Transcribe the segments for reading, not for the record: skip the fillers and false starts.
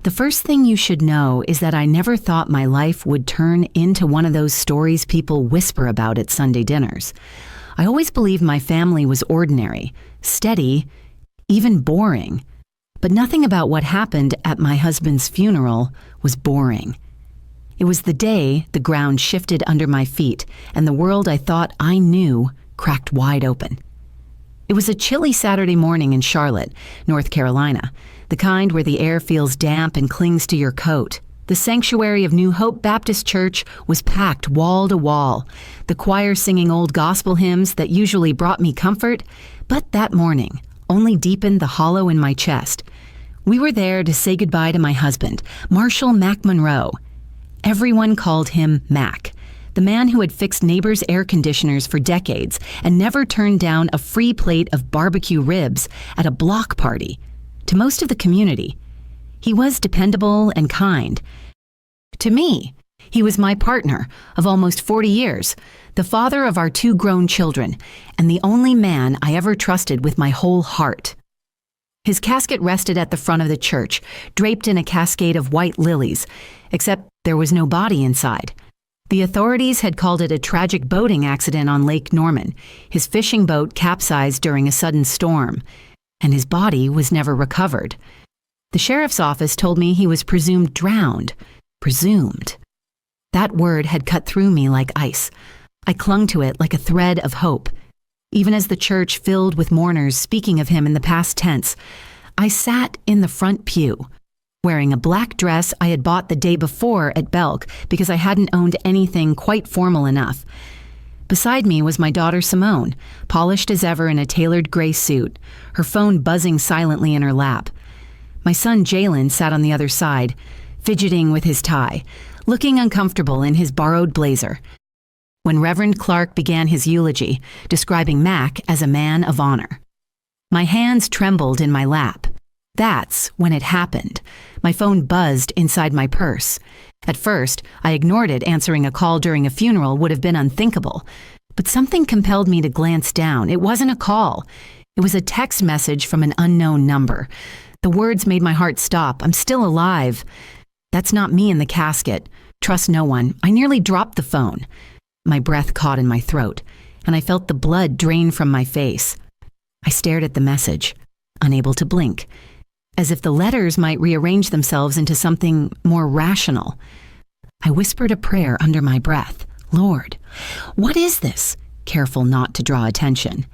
The first thing you should know is that I never thought my life would turn into one of those stories people whisper about at Sunday dinners. I always believed my family was ordinary, steady, even boring. But nothing about what happened at my husband's funeral was boring. It was the day the ground shifted under my feet and the world I thought I knew cracked wide open. It was a chilly Saturday morning in Charlotte, North Carolina, the kind where the air feels damp and clings to your coat. The sanctuary of New Hope Baptist Church was packed wall to wall, the choir singing old gospel hymns that usually brought me comfort, but that morning only deepened the hollow in my chest. We were there to say goodbye to my husband, Marshall Mac Monroe. Everyone called him Mac, the man who had fixed neighbors' air conditioners for decades and never turned down a free plate of barbecue ribs at a block party. To most of the community, he was dependable and kind. To me, he was my partner of almost 40 years, the father of our 2 grown children, and the only man I ever trusted with my whole heart. His casket rested at the front of the church, draped in a cascade of white lilies, except there was no body inside. The authorities had called it a tragic boating accident on Lake Norman. His fishing boat capsized during a sudden storm, and his body was never recovered. The sheriff's office told me he was presumed drowned. Presumed. That word had cut through me like ice. I clung to it like a thread of hope. Even as the church filled with mourners speaking of him in the past tense, I sat in the front pew, wearing a black dress I had bought the day before at Belk because I hadn't owned anything quite formal enough. Beside me was my daughter Simone, polished as ever in a tailored gray suit, her phone buzzing silently in her lap. My son Jalen sat on the other side, fidgeting with his tie, looking uncomfortable in his borrowed blazer. When Reverend Clark began his eulogy, describing Mac as a man of honor, my hands trembled in my lap. That's when it happened. My phone buzzed inside my purse. At first, I ignored it. Answering a call during a funeral would have been unthinkable. But something compelled me to glance down. It wasn't a call. It was a text message from an unknown number. The words made my heart stop. I'm still alive. That's not me in the casket. Trust no one. I nearly dropped the phone. My breath caught in my throat, and I felt the blood drain from my face. I stared at the message, unable to blink, as if the letters might rearrange themselves into something more rational. I whispered a prayer under my breath. Lord, what is this? Careful not to draw attention.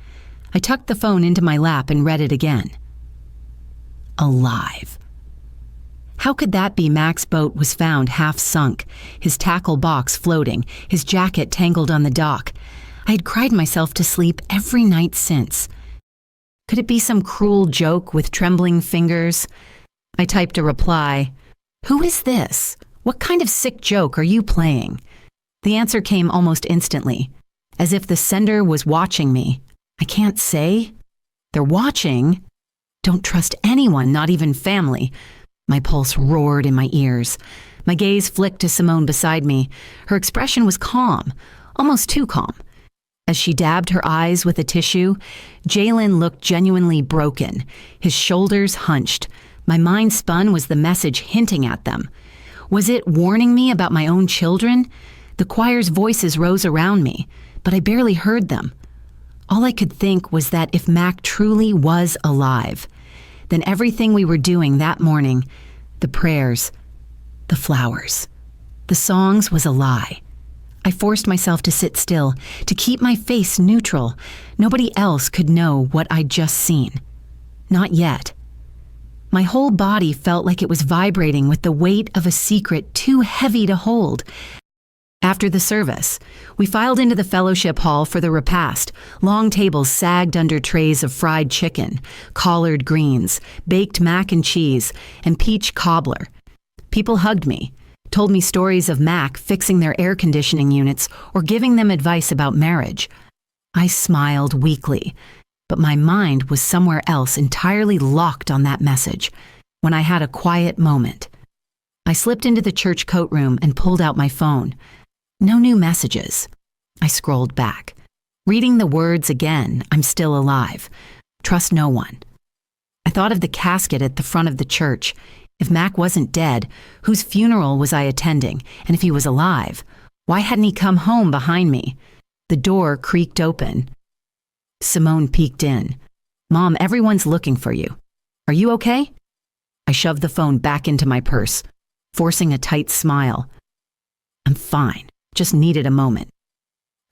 I tucked the phone into my lap and read it again. Alive. How could that be? Mac's boat was found half sunk, his tackle box floating, his jacket tangled on the dock. I had cried myself to sleep every night since. Could it be some cruel joke with trembling fingers? I typed a reply. Who is this? What kind of sick joke are you playing? The answer came almost instantly, as if the sender was watching me. I can't say. They're watching. Don't trust anyone, not even family. My pulse roared in my ears. My gaze flicked to Simone beside me. Her expression was calm, almost too calm. As she dabbed her eyes with a tissue, Jalen looked genuinely broken, his shoulders hunched. My mind spun. Was the message hinting at them? Was it warning me about my own children? The choir's voices rose around me, but I barely heard them. All I could think was that if Mac truly was alive, then everything we were doing that morning, the prayers, the flowers, the songs, was a lie. I forced myself to sit still, to keep my face neutral. Nobody else could know what I'd just seen. Not yet. My whole body felt like it was vibrating with the weight of a secret too heavy to hold. After the service, we filed into the fellowship hall for the repast. Long tables sagged under trays of fried chicken, collard greens, baked mac and cheese, and peach cobbler. People hugged me, told me stories of Mac fixing their air conditioning units or giving them advice about marriage. I smiled weakly, but my mind was somewhere else, entirely locked on that message. When I had a quiet moment, I slipped into the church coat room and pulled out my phone. No new messages. I scrolled back, reading the words again. I'm still alive. Trust no one. I thought of the casket at the front of the church. If Mac wasn't dead, whose funeral was I attending? And if he was alive, why hadn't he come home behind me? The door creaked open. Simone peeked in. "Mom, everyone's looking for you. Are you okay?" I shoved the phone back into my purse, forcing a tight smile. "I'm fine, just needed a moment."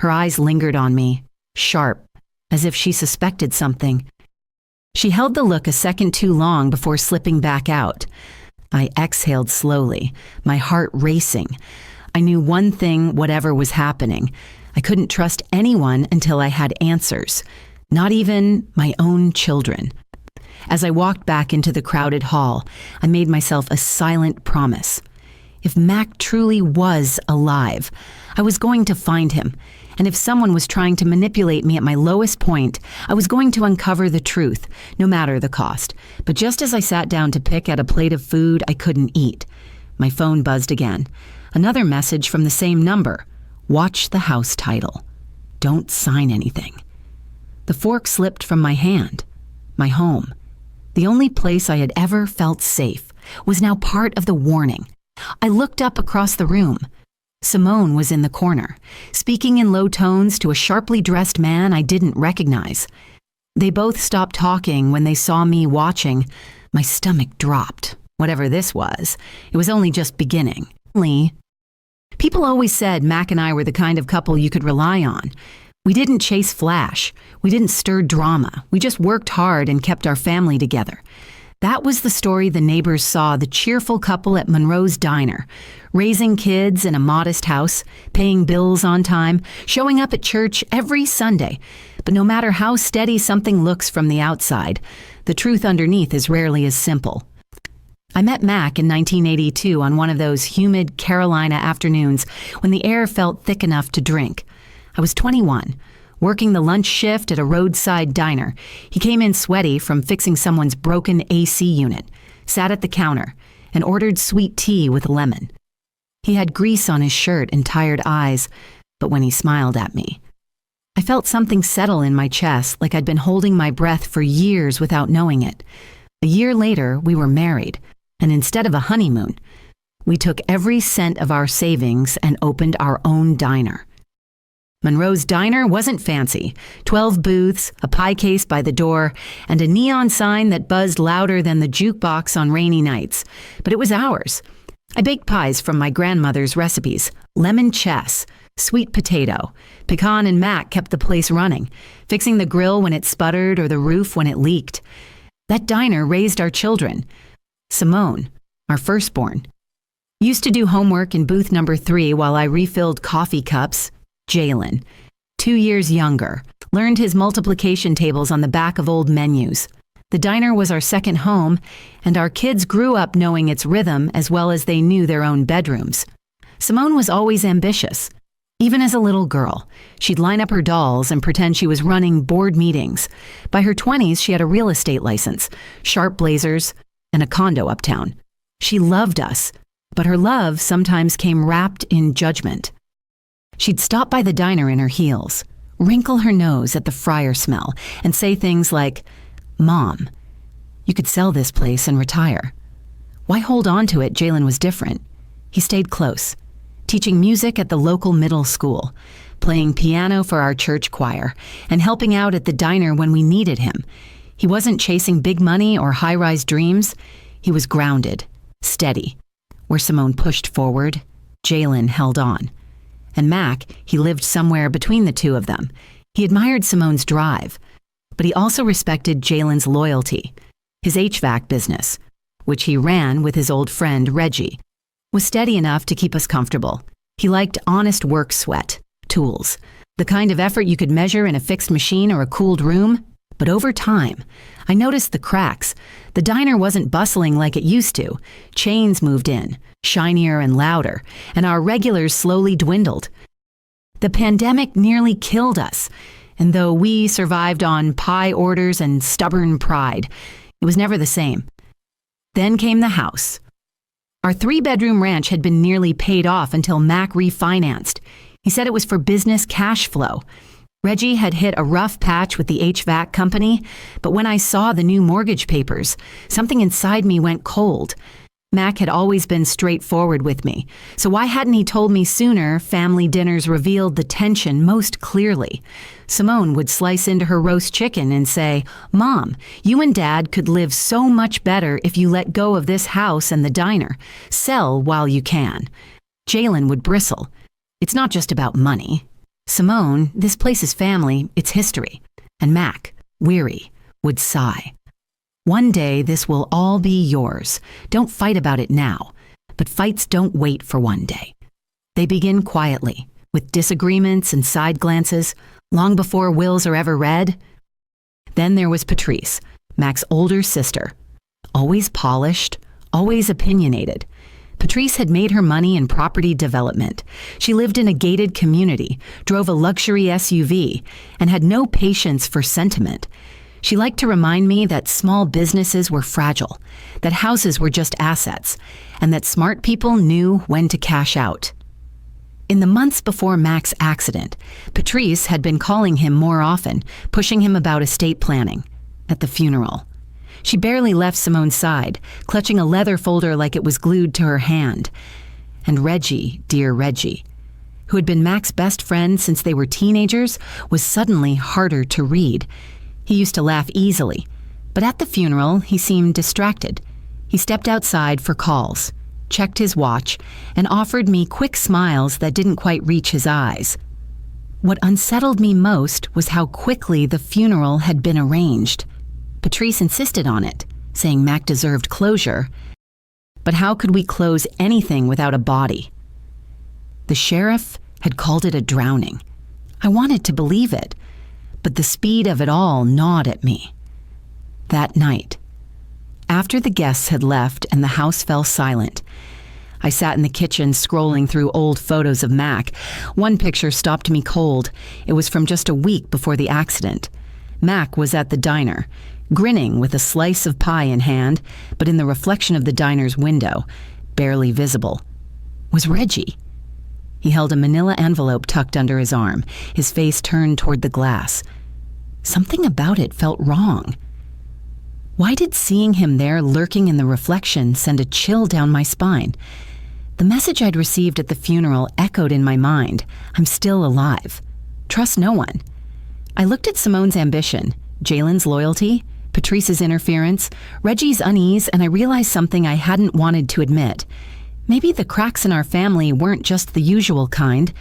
Her eyes lingered on me, sharp, as if she suspected something. She held the look a second too long before slipping back out. I exhaled slowly, my heart racing. I knew one thing, whatever was happening. I couldn't trust anyone until I had answers, not even my own children. As I walked back into the crowded hall, I made myself a silent promise. If Mac truly was alive, I was going to find him. And if someone was trying to manipulate me at my lowest point, I was going to uncover the truth, no matter the cost. But just as I sat down to pick at a plate of food I couldn't eat, my phone buzzed again. Another message from the same number. Watch the house title. Don't sign anything. The fork slipped from my hand. My home, the only place I had ever felt safe, was now part of the warning. I looked up across the room. Simone was in the corner, speaking in low tones to a sharply dressed man I didn't recognize. They both stopped talking when they saw me watching. My stomach dropped. Whatever this was, it was only just beginning. People always said Mac and I were the kind of couple you could rely on. We didn't chase flash. We didn't stir drama. We just worked hard and kept our family together. That was the story the neighbors saw the cheerful couple at Monroe's Diner, raising kids in a modest house, paying bills on time, showing up at church every Sunday. But no matter how steady something looks from the outside, the truth underneath is rarely as simple. I met Mac in 1982 on one of those humid Carolina afternoons when the air felt thick enough to drink. I was 21. Working the lunch shift at a roadside diner. He came in sweaty from fixing someone's broken AC unit, sat at the counter, and ordered sweet tea with lemon. He had grease on his shirt and tired eyes, but when he smiled at me, I felt something settle in my chest like I'd been holding my breath for years without knowing it. A year later, we were married, and instead of a honeymoon, we took every cent of our savings and opened our own diner. Monroe's Diner wasn't fancy. 12 booths, a pie case by the door, and a neon sign that buzzed louder than the jukebox on rainy nights. But it was ours. I baked pies from my grandmother's recipes. Lemon chess, sweet potato. Pecan and Mac kept the place running, fixing the grill when it sputtered or the roof when it leaked. That diner raised our children. Simone, our firstborn, used to do homework in booth number 3 while I refilled coffee cups. Jalen, 2 years younger, learned his multiplication tables on the back of old menus. The diner was our second home, and our kids grew up knowing its rhythm as well as they knew their own bedrooms. Simone was always ambitious. Even as a little girl, she'd line up her dolls and pretend she was running board meetings. By her 20s, she had a real estate license, sharp blazers, and a condo uptown. She loved us, but her love sometimes came wrapped in judgment. She'd stop by the diner in her heels, wrinkle her nose at the fryer smell, and say things like, "Mom, you could sell this place and retire." Why hold on to it? Jalen was different. He stayed close, teaching music at the local middle school, playing piano for our church choir, and helping out at the diner when we needed him. He wasn't chasing big money or high-rise dreams. He was grounded, steady. Where Simone pushed forward, Jalen held on. And Mac, he lived somewhere between the two of them. He admired Simone's drive, but he also respected Jalen's loyalty. His HVAC business, which he ran with his old friend Reggie, was steady enough to keep us comfortable. He liked honest work sweat, tools, the kind of effort you could measure in a fixed machine or a cooled room. But over time, I noticed the cracks. The diner wasn't bustling like it used to. Chains moved in, shinier and louder, and our regulars slowly dwindled. The pandemic nearly killed us, and though we survived on pie orders and stubborn pride, it was never the same. Then came the house. Our 3-bedroom ranch had been nearly paid off until Mac refinanced. He said it was for business cash flow. Reggie had hit a rough patch with the HVAC company, but when I saw the new mortgage papers, something inside me went cold. Mac had always been straightforward with me, so why hadn't he told me sooner? Family dinners revealed the tension most clearly. Simone would slice into her roast chicken and say, "Mom, you and Dad could live so much better if you let go of this house and the diner. Sell while you can." Jalen would bristle. "It's not just about money." Simone, "This place is family, it's history." And Mac, weary, would sigh. "One day this will all be yours. Don't fight about it now." But fights don't wait for one day. They begin quietly, with disagreements and side glances, long before wills are ever read. Then there was Patrice, Mac's older sister. Always polished, always opinionated. Patrice had made her money in property development. She lived in a gated community, drove a luxury SUV, and had no patience for sentiment. She liked to remind me that small businesses were fragile, that houses were just assets, and that smart people knew when to cash out. In the months before Mac's accident, Patrice had been calling him more often, pushing him about estate planning. At the funeral, she barely left Simone's side, clutching a leather folder like it was glued to her hand. And Reggie, dear Reggie, who had been Mac's best friend since they were teenagers, was suddenly harder to read. He used to laugh easily, but at the funeral, he seemed distracted. He stepped outside for calls, checked his watch, and offered me quick smiles that didn't quite reach his eyes. What unsettled me most was how quickly the funeral had been arranged. Patrice insisted on it, saying Mac deserved closure. But how could we close anything without a body? The sheriff had called it a drowning. I wanted to believe it, but the speed of it all gnawed at me. That night, after the guests had left and the house fell silent, I sat in the kitchen scrolling through old photos of Mac. One picture stopped me cold. It was from just a week before the accident. Mac was at the diner, grinning with a slice of pie in hand, but in the reflection of the diner's window, barely visible, was Reggie. He held a manila envelope tucked under his arm, his face turned toward the glass. Something about it felt wrong. Why did seeing him there lurking in the reflection send a chill down my spine? The message I'd received at the funeral echoed in my mind. I'm still alive. Trust no one. I looked at Simone's ambition, Jalen's loyalty, Patrice's interference, Reggie's unease, and I realized something I hadn't wanted to admit. Maybe the cracks in our family weren't just the usual kind.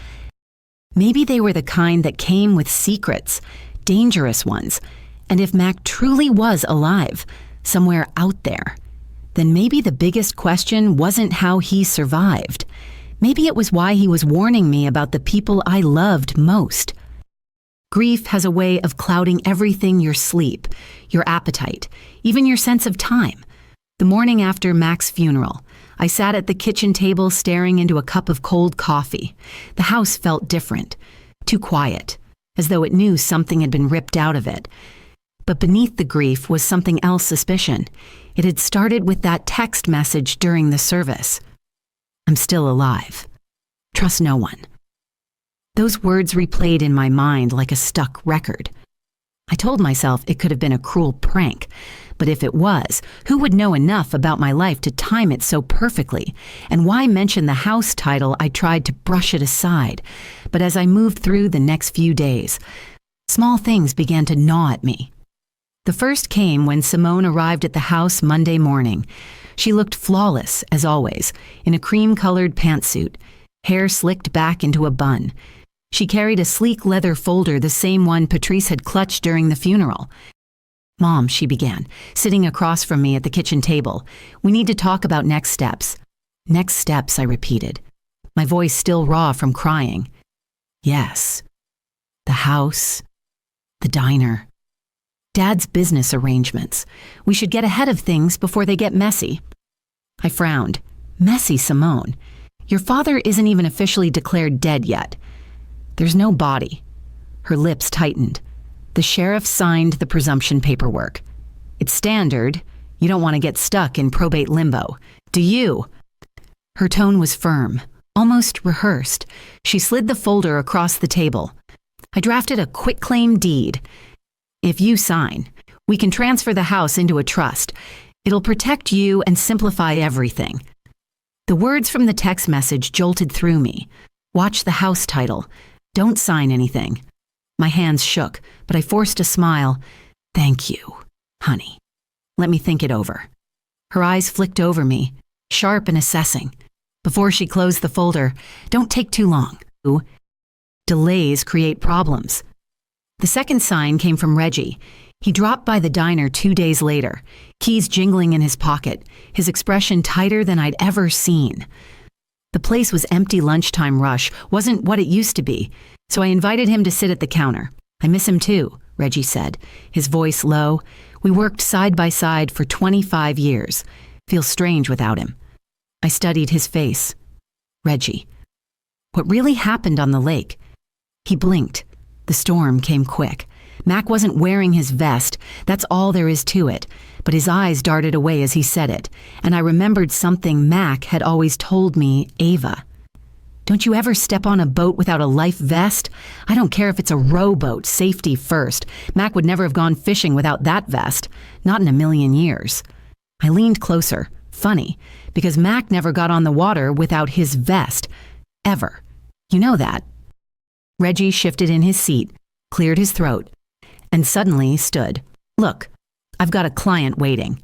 Maybe they were the kind that came with secrets, dangerous ones. And if Mac truly was alive, somewhere out there, then maybe the biggest question wasn't how he survived. Maybe it was why he was warning me about the people I loved most. Grief has a way of clouding everything: your sleep, your appetite, even your sense of time. The morning after Mac's funeral, I sat at the kitchen table staring into a cup of cold coffee. The house felt different, too quiet, as though it knew something had been ripped out of it. But beneath the grief was something else suspicion. It had started with that text message during the service. I'm still alive. Trust no one. Those words replayed in my mind like a stuck record. I told myself it could have been a cruel prank, but if it was, who would know enough about my life to time it so perfectly? And why mention the house title? I tried to brush it aside, but as I moved through the next few days, small things began to gnaw at me. The first came when Simone arrived at the house Monday morning. She looked flawless, as always, in a cream-colored pantsuit, hair slicked back into a bun. She carried a sleek leather folder, the same one Patrice had clutched during the funeral. "Mom," she began, sitting across from me at the kitchen table. "We need to talk about next steps." "Next steps," I repeated, my voice still raw from crying. "Yes. The house, the diner, Dad's business arrangements. We should get ahead of things before they get messy." I frowned. "Messy, Simone? Your father isn't even officially declared dead yet. There's no body." Her lips tightened. The sheriff signed the presumption paperwork. "It's standard. You don't want to get stuck in probate limbo, do you?" Her tone was firm, almost rehearsed. She slid the folder across the table. "I drafted a quitclaim deed. If you sign, we can transfer the house into a trust. It'll protect you and simplify everything. The words from the text message jolted through me. Watch the house title. Don't sign anything. My hands shook, but I forced a smile. Thank you, honey. Let me think it over. Her eyes flicked over me, sharp and assessing. Before she closed the folder, don't take too long. Delays create problems. The second sign came from Reggie. He dropped by the diner 2 days later, keys jingling in his pocket, his expression tighter than I'd ever seen. The place was empty. Lunchtime rush wasn't what it used to be, so I invited him to sit at the counter. I miss him too, Reggie said, his voice low. We worked side by side for 25 years. Feels strange without him. I studied his face. Reggie. What really happened on the lake? He blinked. The storm came quick. Mac wasn't wearing his vest, that's all there is to it, but his eyes darted away as he said it, and I remembered something Mac had always told me, Ava. Don't you ever step on a boat without a life vest? I don't care if it's a rowboat, safety first. Mac would never have gone fishing without that vest, not in a million years. I leaned closer, funny, because Mac never got on the water without his vest, ever. You know that. Reggie shifted in his seat, cleared his throat, and suddenly stood. Look, I've got a client waiting.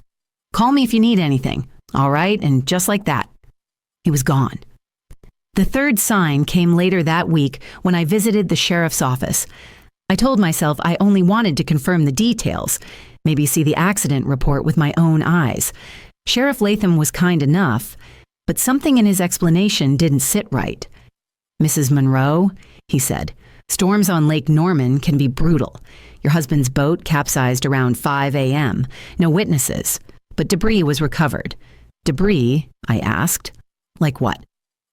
Call me if you need anything, all right? And just like that, he was gone. The third sign came later that week when I visited the sheriff's office. I told myself I only wanted to confirm the details, maybe see the accident report with my own eyes. Sheriff Latham was kind enough, but something in his explanation didn't sit right. Mrs. Monroe, he said, storms on Lake Norman can be brutal. Your husband's boat capsized around 5 a.m. No witnesses, but debris was recovered. Debris, I asked. Like what?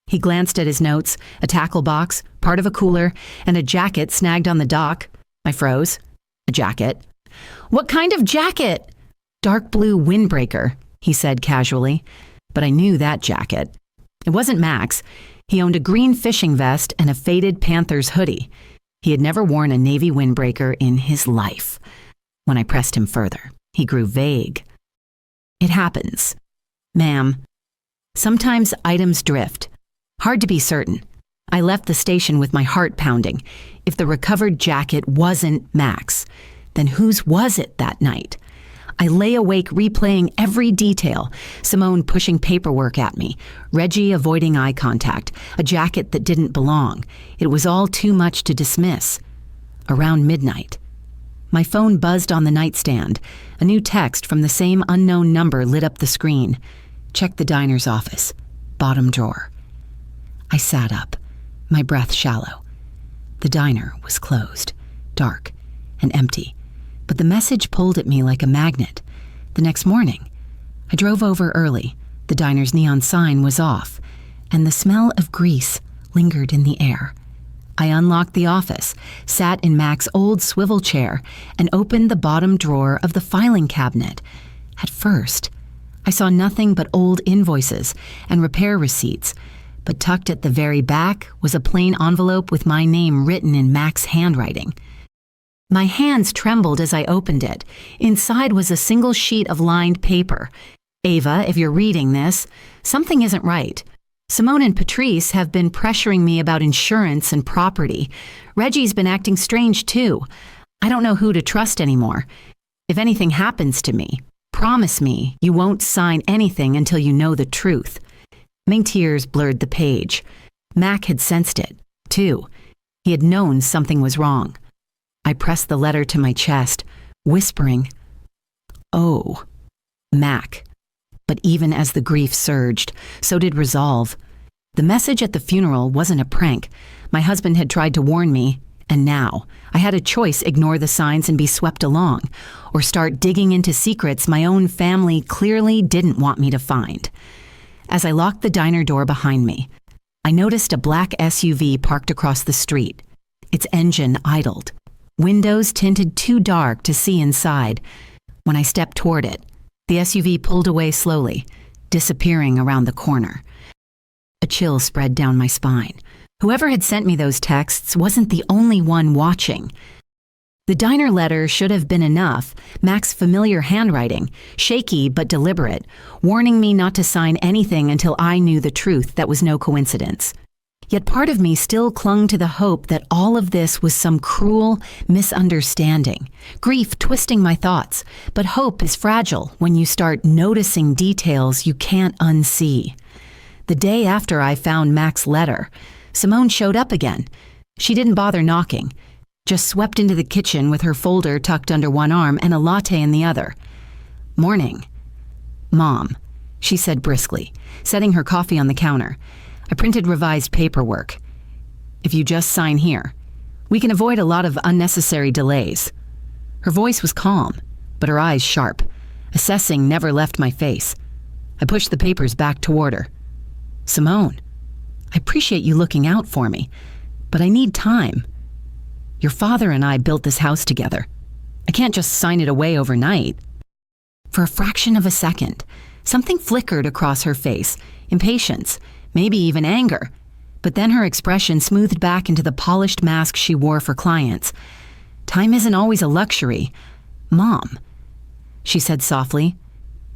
He glanced at his notes, a tackle box, part of a cooler, and a jacket snagged on the dock. I froze. A jacket. What kind of jacket? Dark blue windbreaker, he said casually. But I knew that jacket. It wasn't Mac's. He owned a green fishing vest and a faded Panthers hoodie. He had never worn a navy windbreaker in his life. When I pressed him further, he grew vague. It happens. Ma'am. Sometimes items drift. Hard to be certain. I left the station with my heart pounding. If the recovered jacket wasn't Mac's, then whose was it that night? I lay awake replaying every detail. Simone pushing paperwork at me, Reggie avoiding eye contact, a jacket that didn't belong. It was all too much to dismiss. Around midnight, my phone buzzed on the nightstand. A new text from the same unknown number lit up the screen. Check the diner's office. Bottom drawer. I sat up, my breath shallow. The diner was closed, dark, and empty. But the message pulled at me like a magnet. The next morning, I drove over early. The diner's neon sign was off, and the smell of grease lingered in the air. I unlocked the office, sat in Mac's old swivel chair, and opened the bottom drawer of the filing cabinet. At first, I saw nothing but old invoices and repair receipts, but tucked at the very back was a plain envelope with my name written in Mac's handwriting. My hands trembled as I opened it. Inside was a single sheet of lined paper. Ava, if you're reading this, something isn't right. Simone and Patrice have been pressuring me about insurance and property. Reggie's been acting strange too. I don't know who to trust anymore. If anything happens to me, promise me you won't sign anything until you know the truth. My tears blurred the page. Mac had sensed it, too. He had known something was wrong. I pressed the letter to my chest, whispering, "Oh, Mac." But even as the grief surged, so did resolve. The message at the funeral wasn't a prank. My husband had tried to warn me, and now I had a choice: ignore the signs and be swept along, or start digging into secrets my own family clearly didn't want me to find. As I locked the diner door behind me, I noticed a black SUV parked across the street. Its engine idled. Windows tinted too dark to see inside. When I stepped toward it, the SUV pulled away slowly, disappearing around the corner. A chill spread down my spine. Whoever had sent me those texts wasn't the only one watching. The diner letter should have been enough, Mac's familiar handwriting, shaky but deliberate, warning me not to sign anything until I knew the truth that was no coincidence. Yet part of me still clung to the hope that all of this was some cruel misunderstanding, grief twisting my thoughts. But hope is fragile when you start noticing details you can't unsee. The day after I found Mac's letter, Simone showed up again. She didn't bother knocking, just swept into the kitchen with her folder tucked under one arm and a latte in the other. "Morning." "Mom," she said briskly, setting her coffee on the counter. "I printed revised paperwork. If you just sign here, we can avoid a lot of unnecessary delays." Her voice was calm, but her eyes sharp. Assessing never left my face. I pushed the papers back toward her. "Simone, I appreciate you looking out for me, but I need time. Your father and I built this house together. I can't just sign it away overnight." For a fraction of a second, something flickered across her face, impatience, maybe even anger. But then her expression smoothed back into the polished mask she wore for clients. "Time isn't always a luxury, Mom," she said softly.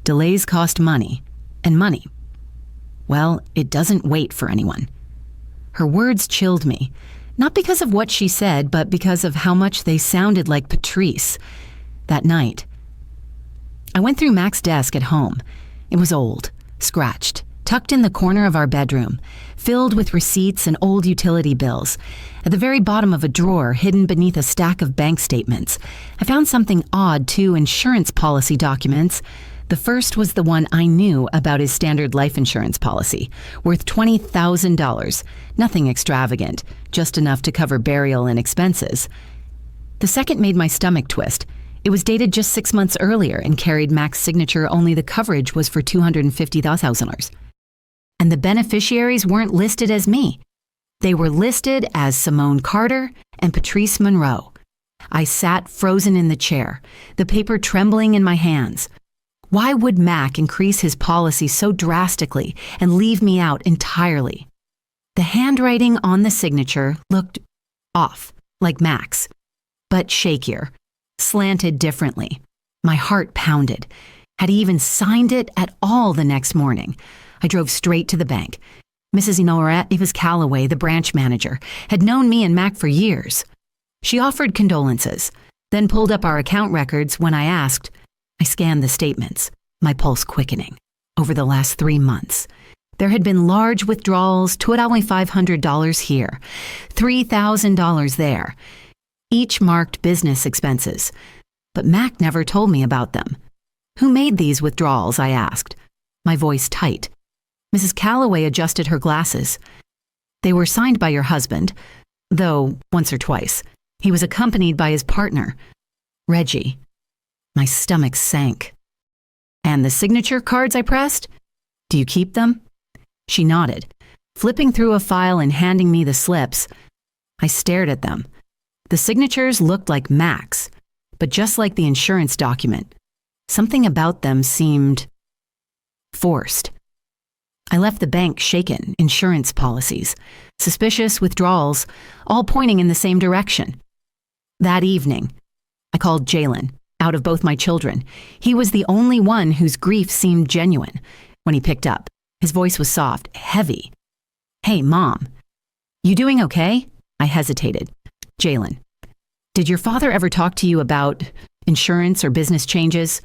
"Delays cost money, and money, well, it doesn't wait for anyone." Her words chilled me, not because of what she said, but because of how much they sounded like Patrice. That night, I went through Mac's desk at home. It was old, scratched, tucked in the corner of our bedroom, filled with receipts and old utility bills. At the very bottom of a drawer, hidden beneath a stack of bank statements, I found something odd: 2 insurance policy documents. The first was the one I knew about his standard life insurance policy, worth $20,000, nothing extravagant, just enough to cover burial and expenses. The second made my stomach twist. It was dated just 6 months earlier and carried Mac's signature, only the coverage was for $250,000. And the beneficiaries weren't listed as me. They were listed as Simone Carter and Patrice Monroe. I sat frozen in the chair, the paper trembling in my hands. Why would Mac increase his policy so drastically and leave me out entirely? The handwriting on the signature looked off, like Mac's, but shakier, slanted differently. My heart pounded. Had he even signed it at all the next morning? I drove straight to the bank. Mrs. Eva Calloway, the branch manager, had known me and Mac for years. She offered condolences, then pulled up our account records. When I asked, I scanned the statements, my pulse quickening. Over the last 3 months, there had been large withdrawals, $500 here, $3,000 there, each marked business expenses. But Mac never told me about them. "Who made these withdrawals?" I asked, my voice tight. Mrs. Calloway adjusted her glasses. "They were signed by your husband, though once or twice. He was accompanied by his partner, Reggie." My stomach sank. "And the signature cards I pressed? Do you keep them?" She nodded, flipping through a file and handing me the slips. I stared at them. The signatures looked like Mac's, but just like the insurance document, something about them seemed forced. I left the bank shaken. Insurance policies, suspicious withdrawals, all pointing in the same direction. That evening, I called Jalen. Out of both my children, he was the only one whose grief seemed genuine. When he picked up, his voice was soft, heavy. "Hey, Mom, you doing okay?" I hesitated. "Jalen, did your father ever talk to you about insurance or business changes?"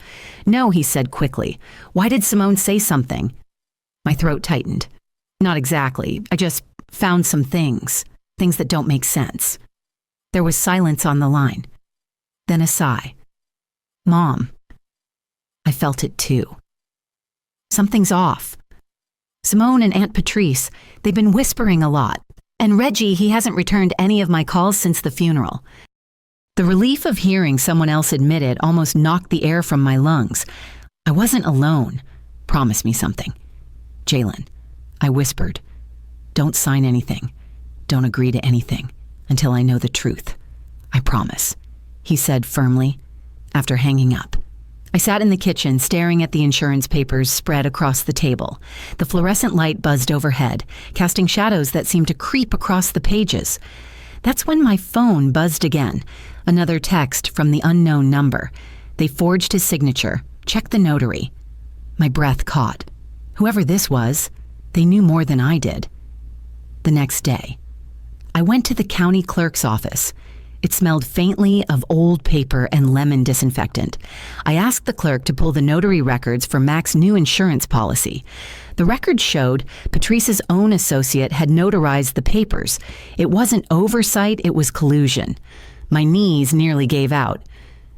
"No," he said quickly. "Why did Simone say something?" My throat tightened. "Not exactly. I just found some things that don't make sense." There was silence on the line. Then a sigh. "Mom." I felt it too. Something's off. Simone and Aunt Patrice, they've been whispering a lot. And Reggie, he hasn't returned any of my calls since the funeral. The relief of hearing someone else admit it almost knocked the air from my lungs. I wasn't alone. "Promise me something." "Jalen," I whispered. "Don't sign anything. Don't agree to anything until I know the truth. I promise," he said firmly. After hanging up, I sat in the kitchen staring at the insurance papers spread across the table. The fluorescent light buzzed overhead, casting shadows that seemed to creep across the pages. That's when my phone buzzed again. Another text from the unknown number. They forged his signature. Check the notary. My breath caught. Whoever this was, they knew more than I did. The next day, I went to the county clerk's office. It smelled faintly of old paper and lemon disinfectant. I asked the clerk to pull the notary records for Mac's new insurance policy. The records showed Patrice's own associate had notarized the papers. It wasn't oversight, it was collusion. My knees nearly gave out.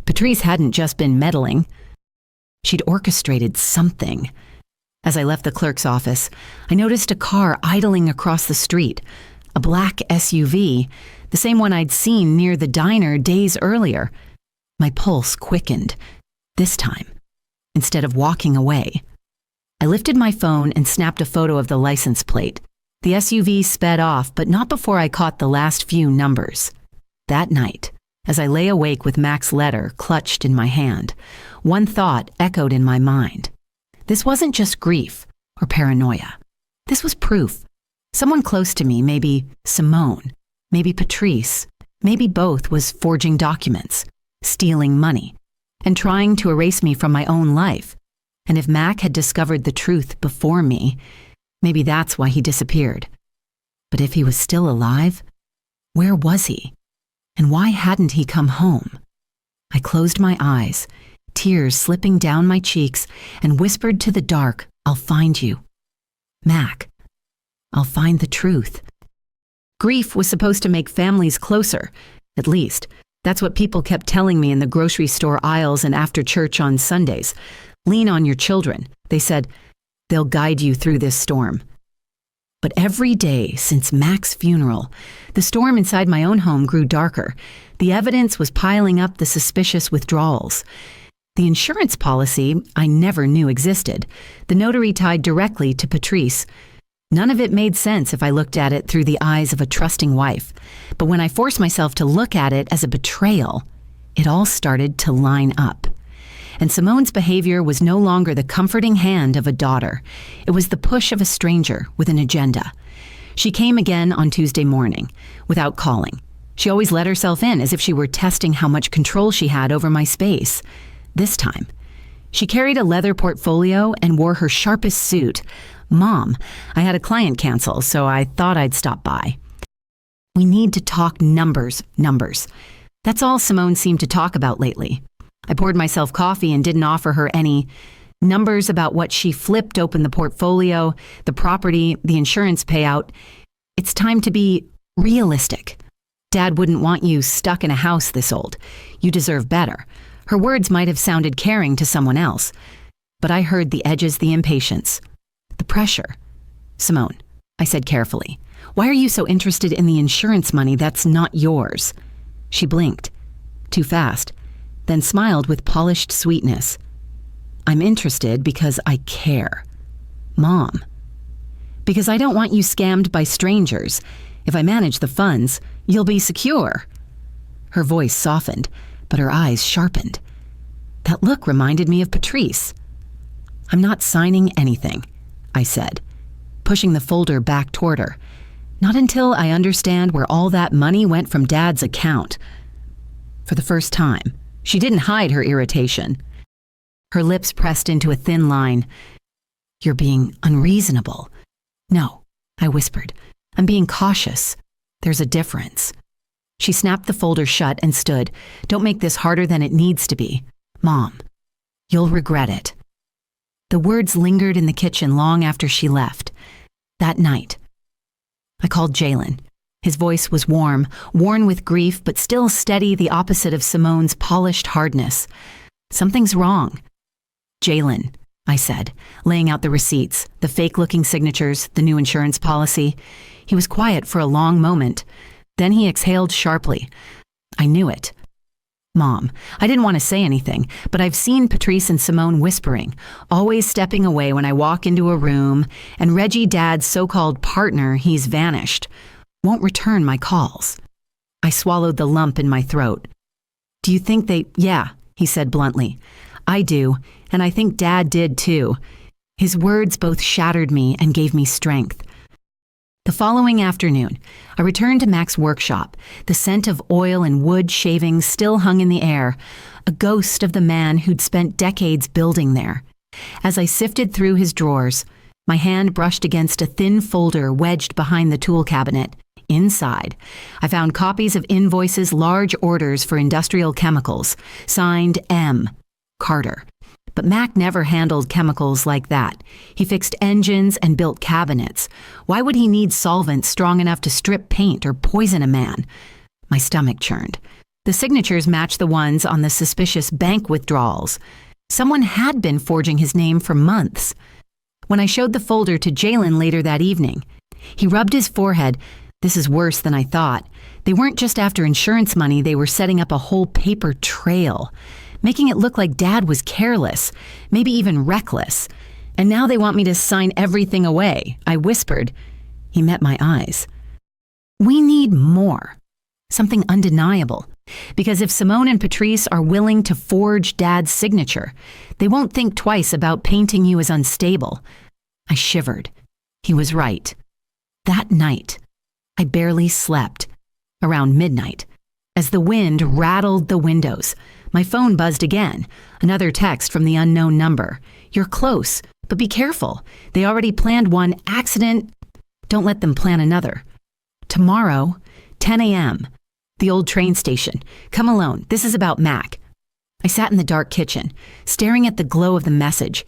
Patrice hadn't just been meddling. She'd orchestrated something. As I left the clerk's office, I noticed a car idling across the street, a black SUV, the same one I'd seen near the diner days earlier. My pulse quickened. This time, instead of walking away, I lifted my phone and snapped a photo of the license plate. The SUV sped off, but not before I caught the last few numbers. That night, as I lay awake with Mac's letter clutched in my hand, one thought echoed in my mind. This wasn't just grief or paranoia. This was proof. Someone close to me, maybe Simone, maybe Patrice, maybe both, was forging documents, stealing money, and trying to erase me from my own life. And if Mac had discovered the truth before me, maybe that's why he disappeared. But if he was still alive, where was he? And why hadn't he come home? I closed my eyes, tears slipping down my cheeks, and whispered to the dark, "I'll find you. Mac, I'll find the truth." Grief was supposed to make families closer. At least, that's what people kept telling me in the grocery store aisles and after church on Sundays. Lean on your children, they said. They'll guide you through this storm. But every day since Mac's funeral, the storm inside my own home grew darker. The evidence was piling up the suspicious withdrawals. The insurance policy I never knew existed. The notary tied directly to Patrice. None of it made sense if I looked at it through the eyes of a trusting wife. But when I forced myself to look at it as a betrayal, it all started to line up. And Simone's behavior was no longer the comforting hand of a daughter. It was the push of a stranger with an agenda. She came again on Tuesday morning, without calling. She always let herself in as if she were testing how much control she had over my space. This time, she carried a leather portfolio and wore her sharpest suit. "Mom, I had a client cancel, so I thought I'd stop by." "We need to talk numbers. That's all Simone seemed to talk about lately. I poured myself coffee and didn't offer her any numbers about what she flipped open the portfolio, the property, the insurance payout. It's time to be realistic. Dad wouldn't want you stuck in a house this old. You deserve better." Her words might have sounded caring to someone else, but I heard the edges, the impatience, the pressure. "Simone," I said carefully, "why are you so interested in the insurance money that's not yours?" She blinked, too fast, then smiled with polished sweetness. "I'm interested because I care. Mom. Because I don't want you scammed by strangers. If I manage the funds, you'll be secure." Her voice softened, but her eyes sharpened. That look reminded me of Patrice. "I'm not signing anything," I said, pushing the folder back toward her. "Not until I understand where all that money went from Dad's account." For the first time, she didn't hide her irritation. Her lips pressed into a thin line. "You're being unreasonable." "No," I whispered. "I'm being cautious. There's a difference." She snapped the folder shut and stood. "Don't make this harder than it needs to be. Mom, you'll regret it." The words lingered in the kitchen long after she left. That night, I called Jalen. His voice was warm, worn with grief, but still steady, the opposite of Simone's polished hardness. "Something's wrong." "Jalen," I said, laying out the receipts, the fake-looking signatures, the new insurance policy. He was quiet for a long moment. Then he exhaled sharply. I knew it. "Mom, I didn't want to say anything, but I've seen Patrice and Simone whispering, always stepping away when I walk into a room, and Reggie, Dad's so-called partner, he's vanished. Won't return my calls." I swallowed the lump in my throat. "Do you think they—" "Yeah," he said bluntly. "I do, and I think Dad did too." His words both shattered me and gave me strength. The following afternoon, I returned to Mac's workshop. The scent of oil and wood shavings still hung in the air, a ghost of the man who'd spent decades building there. As I sifted through his drawers, my hand brushed against a thin folder wedged behind the tool cabinet. Inside, I found copies of invoices, large orders for industrial chemicals, signed M. Carter. But Mac never handled chemicals like that. He fixed engines and built cabinets. Why would he need solvents strong enough to strip paint or poison a man? My stomach churned. The signatures matched the ones on the suspicious bank withdrawals. Someone had been forging his name for months. When I showed the folder to Jalen later that evening, he rubbed his forehead. This is worse than I thought. They weren't just after insurance money, they were setting up a whole paper trail, making it look like Dad was careless, maybe even reckless. And now they want me to sign everything away, I whispered. He met my eyes. We need more. Something undeniable. Because if Simone and Patrice are willing to forge Dad's signature, they won't think twice about painting you as unstable. I shivered. He was right. That night, I barely slept. Around midnight, as the wind rattled the windows, my phone buzzed again. Another text from the unknown number. You're close, but be careful. They already planned one accident. Don't let them plan another. Tomorrow, 10 a.m., the old train station. Come alone. This is about Mac. I sat in the dark kitchen, staring at the glow of the message.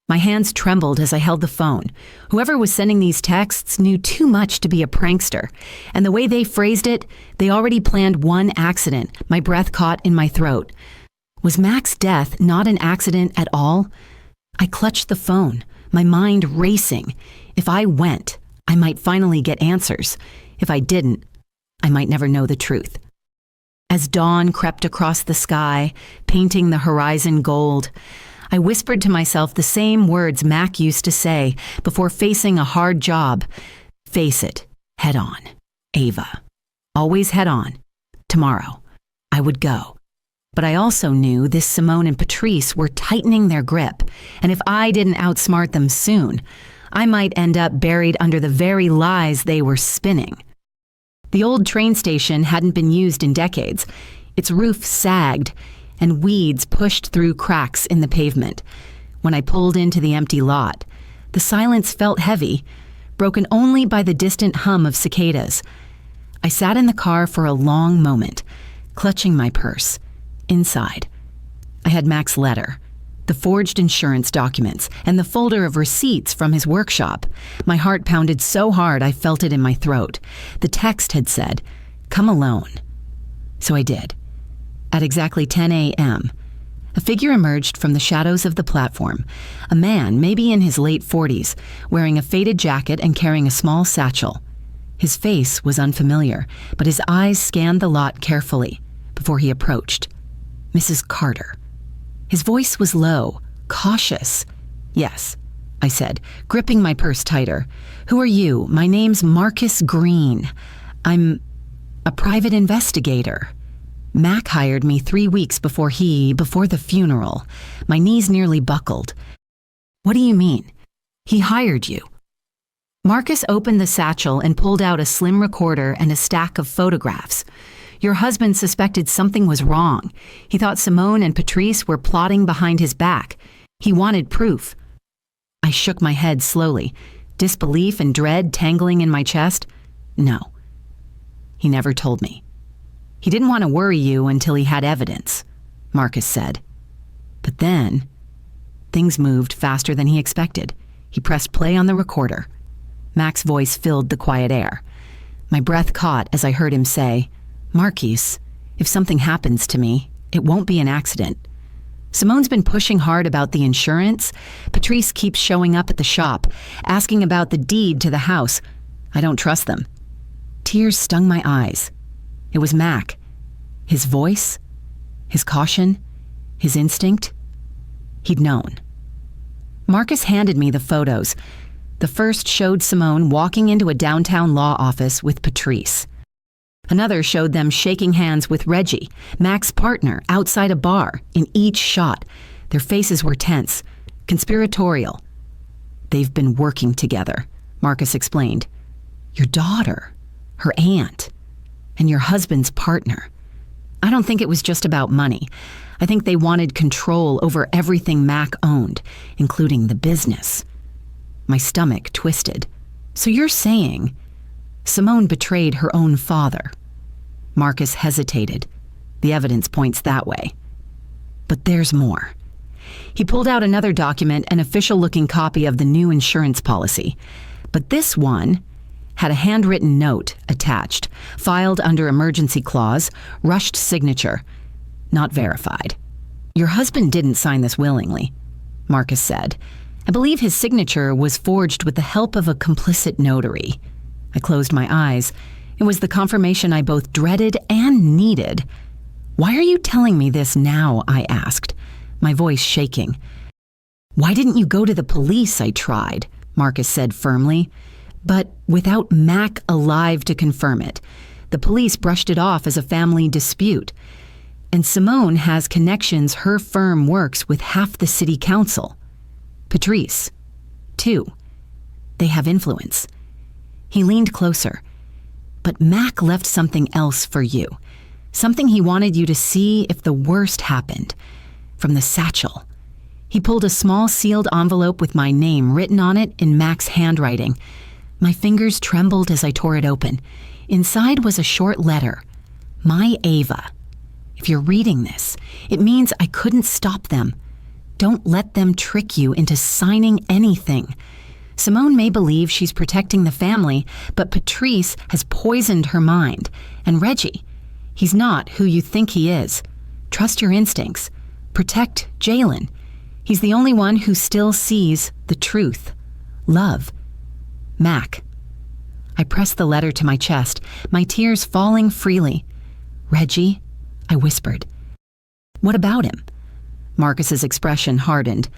My hands trembled as I held the phone. Whoever was sending these texts knew too much to be a prankster. And the way they phrased it, they already planned one accident. My breath caught in my throat. Was Mac's death not an accident at all? I clutched the phone, my mind racing. If I went, I might finally get answers. If I didn't, I might never know the truth. As dawn crept across the sky, painting the horizon gold, I whispered to myself the same words Mac used to say before facing a hard job. Face it, head on. Ava. Always head on. Tomorrow, I would go. But I also knew this Simone and Patrice were tightening their grip, and if I didn't outsmart them soon, I might end up buried under the very lies they were spinning. The old train station hadn't been used in decades. Its roof sagged, and weeds pushed through cracks in the pavement. When I pulled into the empty lot, the silence felt heavy, broken only by the distant hum of cicadas. I sat in the car for a long moment, clutching my purse. Inside, I had Mac's letter, the forged insurance documents, and the folder of receipts from his workshop. My heart pounded so hard I felt it in my throat. The text had said, "Come alone." So I did. At exactly 10 a.m., a figure emerged from the shadows of the platform, a man, maybe in his late 40s, wearing a faded jacket and carrying a small satchel. His face was unfamiliar, but his eyes scanned the lot carefully before he approached. Mrs. Carter. His voice was low, cautious. "Yes," I said, gripping my purse tighter. "Who are you? My name's Marcus Green. I'm a private investigator. Mac hired me 3 weeks before the funeral. My knees nearly buckled." "What do you mean? He hired you?" Marcus opened the satchel and pulled out a slim recorder and a stack of photographs. "Your husband suspected something was wrong. He thought Simone and Patrice were plotting behind his back. He wanted proof." I shook my head slowly, disbelief and dread tangling in my chest. "No." He never told me. "He didn't want to worry you until he had evidence," Marcus said. But then, things moved faster than he expected. He pressed play on the recorder. Mac's voice filled the quiet air. My breath caught as I heard him say, "Marquise, if something happens to me, it won't be an accident. Simone's been pushing hard about the insurance. Patrice keeps showing up at the shop, asking about the deed to the house. I don't trust them." Tears stung my eyes. It was Mac. His voice, his caution, his instinct. He'd known. Marcus handed me the photos. The first showed Simone walking into a downtown law office with Patrice. Another showed them shaking hands with Reggie, Mac's partner, outside a bar. In each shot, their faces were tense, conspiratorial. "They've been working together," Marcus explained. Your daughter, her aunt, and your husband's partner. I don't think it was just about money. I think they wanted control over everything Mac owned, including the business. My stomach twisted. So you're saying Simone betrayed her own father? Marcus hesitated. The evidence points that way. But there's more. He pulled out another document, an official-looking copy of the new insurance policy. But this one had a handwritten note attached, filed under emergency clause, rushed signature, not verified. Your husband didn't sign this willingly, Marcus said. I believe his signature was forged with the help of a complicit notary. I closed my eyes. It was the confirmation I both dreaded and needed. Why are you telling me this now? I asked, my voice shaking. Why didn't you go to the police? I tried, Marcus said firmly. But without Mac alive to confirm it, the police brushed it off as a family dispute. And Simone has connections. Her firm works with half the city council. Patrice, too. They have influence. He leaned closer. But Mac left something else for you. Something he wanted you to see if the worst happened. From the satchel. He pulled a small sealed envelope with my name written on it in Mac's handwriting. My fingers trembled as I tore it open. Inside was a short letter. My Ava. If you're reading this, it means I couldn't stop them. Don't let them trick you into signing anything. Simone may believe she's protecting the family, but Patrice has poisoned her mind. And Reggie, he's not who you think he is. Trust your instincts. Protect Jalen. He's the only one who still sees the truth. Love. Mac. I pressed the letter to my chest, my tears falling freely. Reggie, I whispered. What about him? Marcus's expression hardened.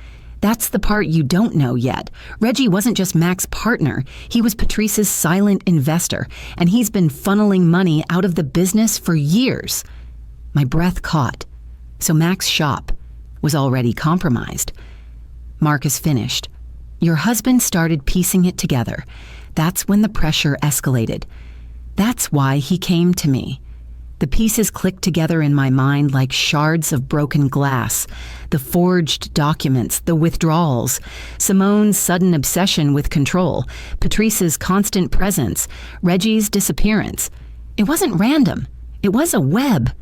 That's the part you don't know yet. Reggie wasn't just Mac's partner. He was Patrice's silent investor, and he's been funneling money out of the business for years. My breath caught. So Mac's shop was already compromised. Marcus finished. Your husband started piecing it together. That's when the pressure escalated. That's why he came to me. The pieces clicked together in my mind like shards of broken glass. The forged documents, the withdrawals, Simone's sudden obsession with control, Patrice's constant presence, Reggie's disappearance. It wasn't random. It was a web.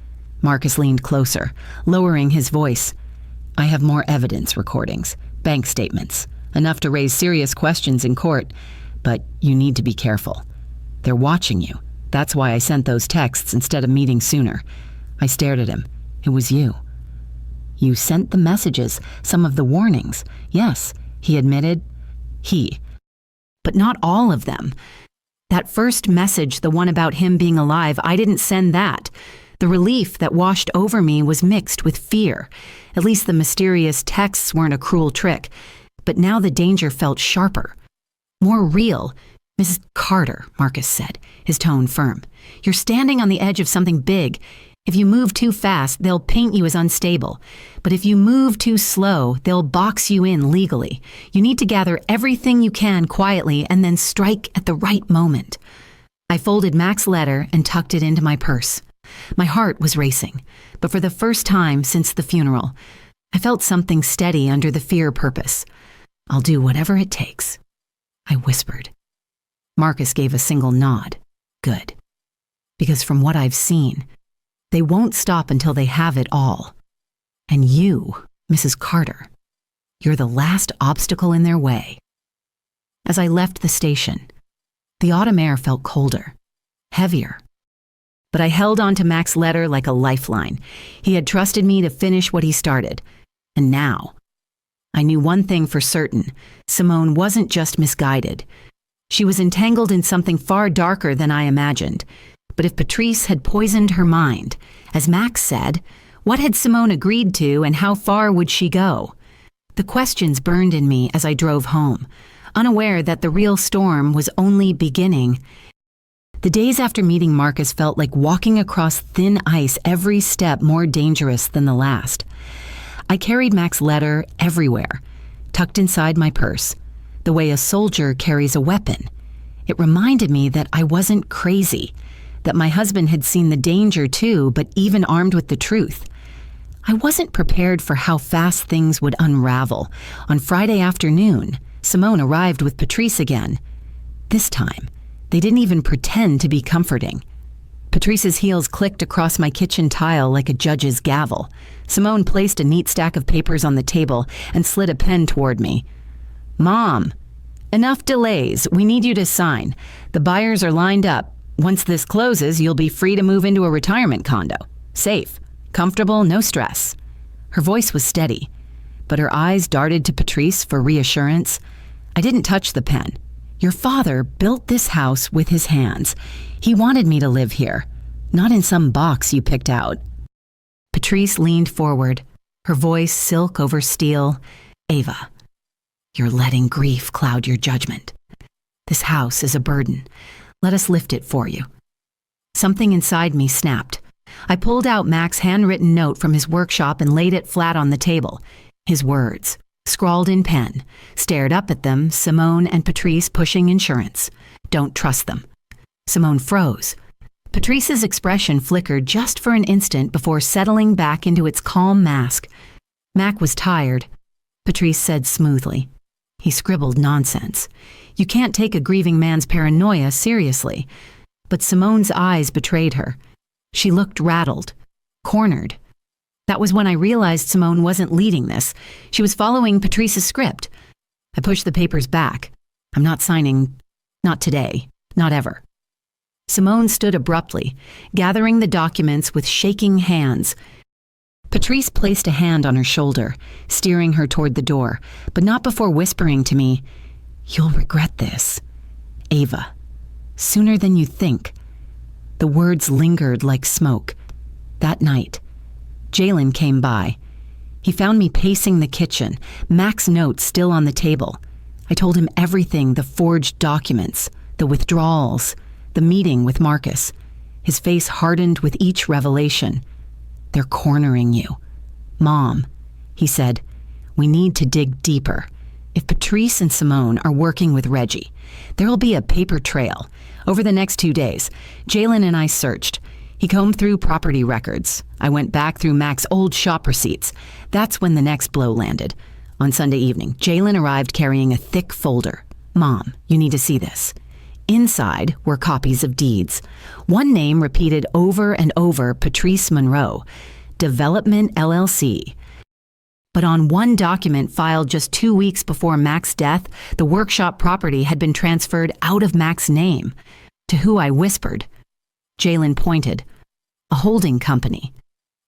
Marcus leaned closer, lowering his voice. I have more evidence recordings, bank statements, enough to raise serious questions in court. But you need to be careful. They're watching you. That's why I sent those texts instead of meeting sooner. I stared at him. It was you. You sent the messages, some of the warnings. Yes, he admitted. But not all of them. That first message, the one about him being alive, I didn't send that. The relief that washed over me was mixed with fear. At least the mysterious texts weren't a cruel trick. But now the danger felt sharper. More real. Mrs. Carter, Marcus said, his tone firm. You're standing on the edge of something big. If you move too fast, they'll paint you as unstable. But if you move too slow, they'll box you in legally. You need to gather everything you can quietly and then strike at the right moment. I folded Mac's letter and tucked it into my purse. My heart was racing, but for the first time since the funeral, I felt something steady under the fear purpose. I'll do whatever it takes, I whispered. Marcus gave a single nod. Good. Because from what I've seen, they won't stop until they have it all. And you, Mrs. Carter, you're the last obstacle in their way. As I left the station, the autumn air felt colder, heavier. But I held on to Mac's letter like a lifeline. He had trusted me to finish what he started. And now, I knew one thing for certain. Simone wasn't just misguided. She was entangled in something far darker than I imagined. But if Patrice had poisoned her mind, as Max said, what had Simone agreed to and how far would she go? The questions burned in me as I drove home, unaware that the real storm was only beginning. The days after meeting Marcus felt like walking across thin ice, every step more dangerous than the last. I carried Mac's letter everywhere, tucked inside my purse, the way a soldier carries a weapon. It reminded me that I wasn't crazy, that my husband had seen the danger too, but even armed with the truth. I wasn't prepared for how fast things would unravel. On Friday afternoon, Simone arrived with Patrice again. This time, they didn't even pretend to be comforting. Patrice's heels clicked across my kitchen tile like a judge's gavel. Simone placed a neat stack of papers on the table and slid a pen toward me. "Mom, enough delays. We need you to sign. The buyers are lined up. Once this closes, you'll be free to move into a retirement condo. Safe, comfortable, no stress." Her voice was steady, but her eyes darted to Patrice for reassurance. I didn't touch the pen. "Your father built this house with his hands. He wanted me to live here, not in some box you picked out." Patrice leaned forward, her voice silk over steel. "Ava, you're letting grief cloud your judgment. This house is a burden. Let us lift it for you." Something inside me snapped. I pulled out Mac's handwritten note from his workshop and laid it flat on the table. His words, scrawled in pen, stared up at them, Simone and Patrice pushing insurance. "Don't trust them." Simone froze. Patrice's expression flickered just for an instant before settling back into its calm mask. Mac was tired, Patrice said smoothly. He scribbled nonsense. You can't take a grieving man's paranoia seriously. But Simone's eyes betrayed her. She looked rattled, cornered. That was when I realized Simone wasn't leading this. She was following Patrice's script. I pushed the papers back. "I'm not signing. Not today. Not ever." Simone stood abruptly, gathering the documents with shaking hands. Patrice placed a hand on her shoulder, steering her toward the door, but not before whispering to me, "You'll regret this, Ava, sooner than you think." The words lingered like smoke. That night, Jalen came by. He found me pacing the kitchen, Mac's notes still on the table. I told him everything, the forged documents, the withdrawals, the meeting with Marcus. His face hardened with each revelation. "They're cornering you. Mom," he said, "we need to dig deeper. If Patrice and Simone are working with Reggie, there'll be a paper trail. Over the next 2 days, Jalen and I searched. He combed through property records. I went back through Mac's old shop receipts. That's when the next blow landed. On Sunday evening, Jalen arrived carrying a thick folder. Mom, you need to see this." Inside were copies of deeds. One name repeated over and over, Patrice Monroe, Development LLC. But on one document filed just 2 weeks before Mac's death, the workshop property had been transferred out of Mac's name. To who I whispered. Jalen pointed. "A holding company.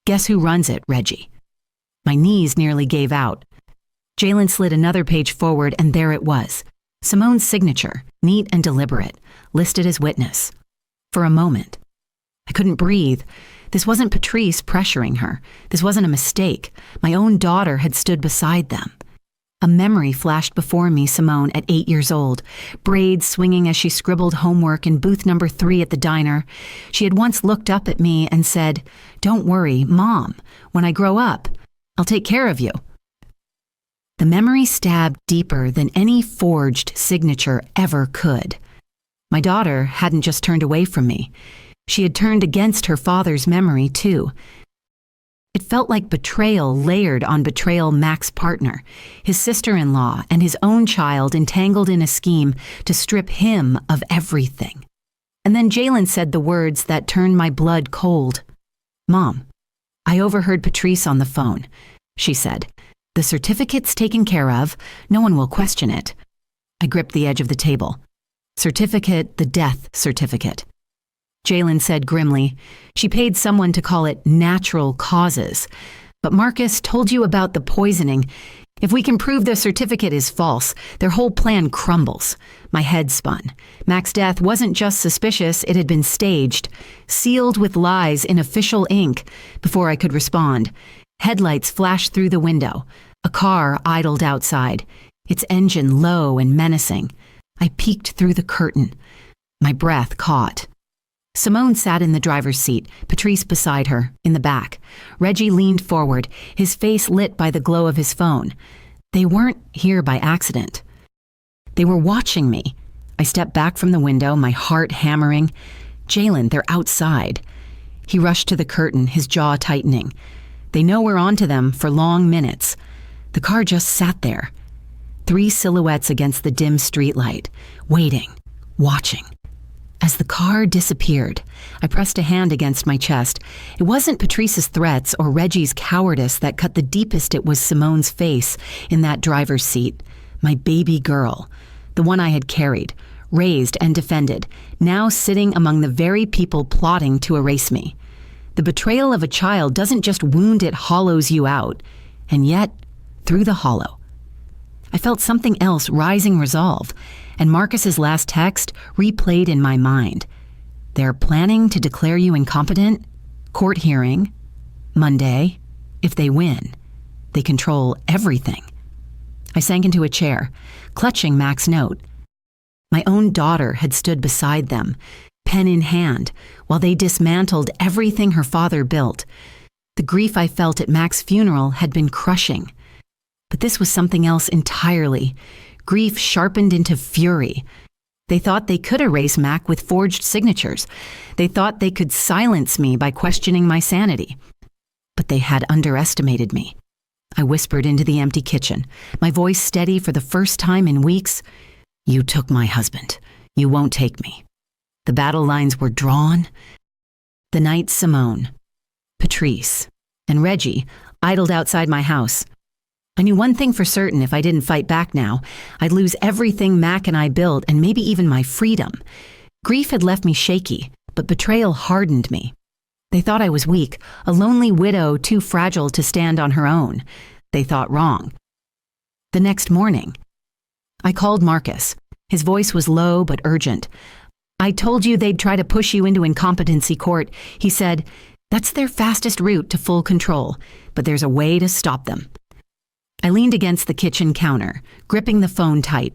Guess who runs it, Reggie?" My knees nearly gave out. Jalen slid another page forward, and there it was. Simone's signature, neat and deliberate, listed as witness. For a moment, I couldn't breathe. This wasn't Patrice pressuring her. This wasn't a mistake. My own daughter had stood beside them. A memory flashed before me, Simone at 8 years old, braids swinging as she scribbled homework in booth number 3 at the diner. She had once looked up at me and said, "Don't worry, Mom, when I grow up, I'll take care of you." The memory stabbed deeper than any forged signature ever could. My daughter hadn't just turned away from me. She had turned against her father's memory, too. It felt like betrayal layered on betrayal. Mac's partner, his sister-in-law, and his own child entangled in a scheme to strip him of everything. And then Jalen said the words that turned my blood cold. "Mom, I overheard Patrice on the phone," she said. "The certificate's taken care of. No one will question it." I gripped the edge of the table. "Certificate, the death certificate." Jalen said grimly, "She paid someone to call it natural causes. But Marcus told you about the poisoning. If we can prove the certificate is false, their whole plan crumbles." My head spun. Mac's death wasn't just suspicious, it had been staged, sealed with lies in official ink. Before I could respond, headlights flashed through the window. A car idled outside, its engine low and menacing. I peeked through the curtain. My breath caught. Simone sat in the driver's seat, Patrice beside her, in the back. Reggie leaned forward, his face lit by the glow of his phone. They weren't here by accident. They were watching me. I stepped back from the window, my heart hammering. Jalen, they're outside. He rushed to the curtain, his jaw tightening. They know we're onto them for long minutes. The car just sat there. 3 silhouettes against the dim streetlight, waiting, watching. As the car disappeared, I pressed a hand against my chest. It wasn't Patrice's threats or Reggie's cowardice that cut the deepest. It was Simone's face in that driver's seat. My baby girl, the one I had carried, raised and defended, now sitting among the very people plotting to erase me. The betrayal of a child doesn't just wound, it hollows you out. And yet, through the hollow, I felt something else, rising resolve, and Marcus's last text replayed in my mind. They're planning to declare you incompetent. Court hearing. Monday. If they win, they control everything. I sank into a chair, clutching Mac's note. My own daughter had stood beside them, pen in hand, while they dismantled everything her father built. The grief I felt at Mac's funeral had been crushing. But this was something else entirely. Grief sharpened into fury. They thought they could erase Mac with forged signatures. They thought they could silence me by questioning my sanity. But they had underestimated me. I whispered into the empty kitchen, my voice steady for the first time in weeks. You took my husband. You won't take me. The battle lines were drawn. The night Simone, Patrice, and Reggie idled outside my house. I knew one thing for certain: if I didn't fight back now, I'd lose everything Mac and I built, and maybe even my freedom. Grief had left me shaky, but betrayal hardened me. They thought I was weak, a lonely widow too fragile to stand on her own. They thought wrong. The next morning, I called Marcus. His voice was low but urgent. I told you they'd try to push you into incompetency court. He said, that's their fastest route to full control, but there's a way to stop them. I leaned against the kitchen counter, gripping the phone tight.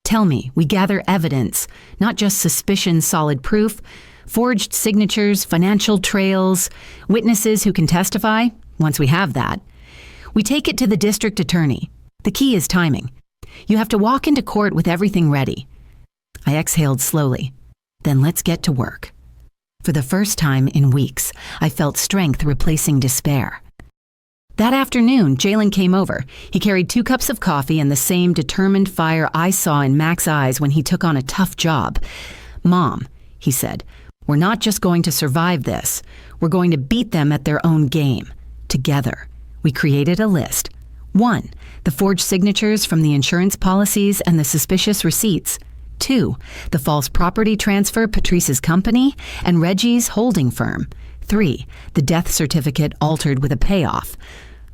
Tell me, we gather evidence, not just suspicion, solid proof, forged signatures, financial trails, witnesses who can testify. Once we have that, we take it to the district attorney. The key is timing. You have to walk into court with everything ready. I exhaled slowly. Then let's get to work. For the first time in weeks, I felt strength replacing despair. That afternoon, Jalen came over. He carried 2 cups of coffee and the same determined fire I saw in Mac's eyes when he took on a tough job. Mom, he said, we're not just going to survive this. We're going to beat them at their own game. Together. We created a list. 1, the forged signatures from the insurance policies and the suspicious receipts. 2, the false property transfer Patrice's company and Reggie's holding firm. 3, the death certificate altered with a payoff.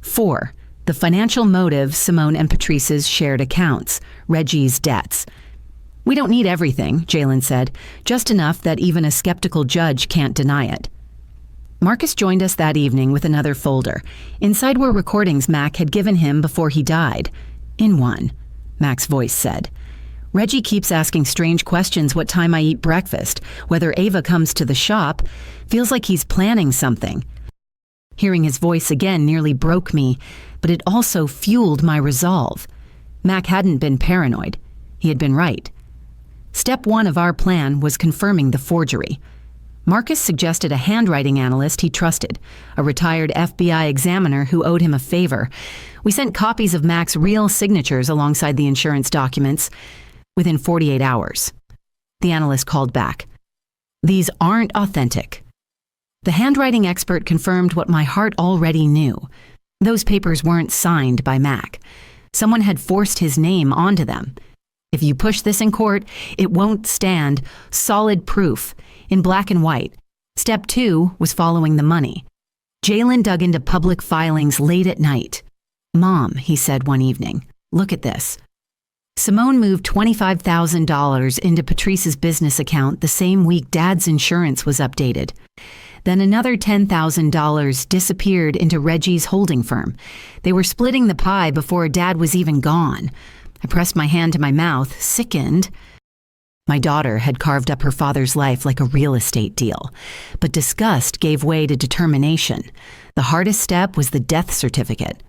4, the financial motive Simone and Patrice's shared accounts, Reggie's debts. We don't need everything, Jalen said, just enough that even a skeptical judge can't deny it. Marcus joined us that evening with another folder. Inside were recordings Mac had given him before he died. In one, Mac's voice said, Reggie keeps asking strange questions what time I eat breakfast, whether Ava comes to the shop. Feels like he's planning something. Hearing his voice again nearly broke me, but it also fueled my resolve. Mac hadn't been paranoid. He had been right. Step 1 of our plan was confirming the forgery. Marcus suggested a handwriting analyst he trusted, a retired FBI examiner who owed him a favor. We sent copies of Mac's real signatures alongside the insurance documents. Within 48 hours, the analyst called back. These aren't authentic. The handwriting expert confirmed what my heart already knew. Those papers weren't signed by Mac. Someone had forced his name onto them. If you push this in court, it won't stand. Solid proof, in black and white. Step 2 was following the money. Jalen dug into public filings late at night. Mom, he said one evening, look at this. Simone moved $25,000 into Patrice's business account the same week Dad's insurance was updated. Then another $10,000 disappeared into Reggie's holding firm. They were splitting the pie before Dad was even gone. I pressed my hand to my mouth, sickened. My daughter had carved up her father's life like a real estate deal, but disgust gave way to determination. The hardest step was the death certificate.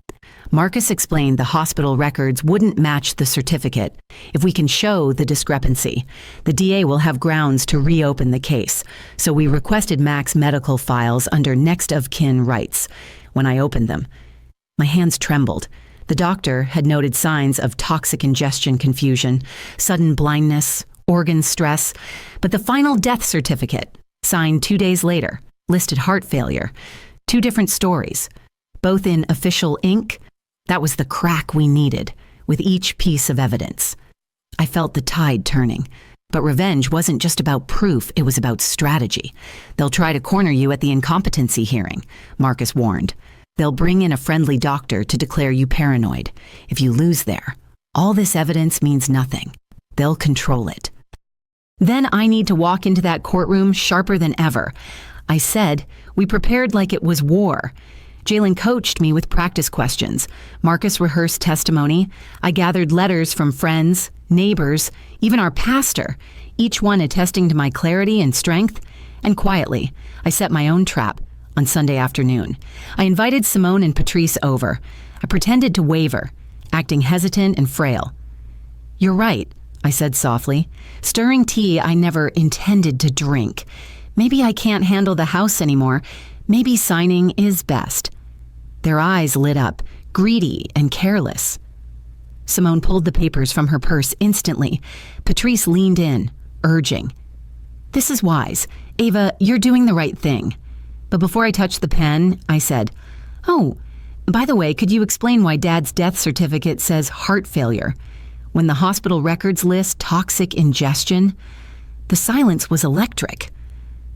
Marcus explained the hospital records wouldn't match the certificate. If we can show the discrepancy, the DA will have grounds to reopen the case. So we requested Mac's medical files under next of kin rights. When I opened them, my hands trembled. The doctor had noted signs of toxic ingestion confusion, sudden blindness, organ stress, but the final death certificate, signed 2 days later, listed heart failure. 2 different stories, both in official ink. That was the crack we needed, with each piece of evidence. I felt the tide turning. But revenge wasn't just about proof, it was about strategy. They'll try to corner you at the incompetency hearing, Marcus warned. They'll bring in a friendly doctor to declare you paranoid. If you lose there, all this evidence means nothing. They'll control it. Then I need to walk into that courtroom sharper than ever. I said, we prepared like it was war. Jalen coached me with practice questions. Marcus rehearsed testimony. I gathered letters from friends, neighbors, even our pastor, each one attesting to my clarity and strength. And quietly, I set my own trap on Sunday afternoon. I invited Simone and Patrice over. I pretended to waver, acting hesitant and frail. You're right, I said softly. Stirring tea I never intended to drink. Maybe I can't handle the house anymore. Maybe signing is best. Their eyes lit up, greedy and careless. Simone pulled the papers from her purse instantly. Patrice leaned in, urging. This is wise. Ava, you're doing the right thing. But before I touched the pen, I said, oh, by the way, could you explain why Dad's death certificate says heart failure? When the hospital records list toxic ingestion? The silence was electric.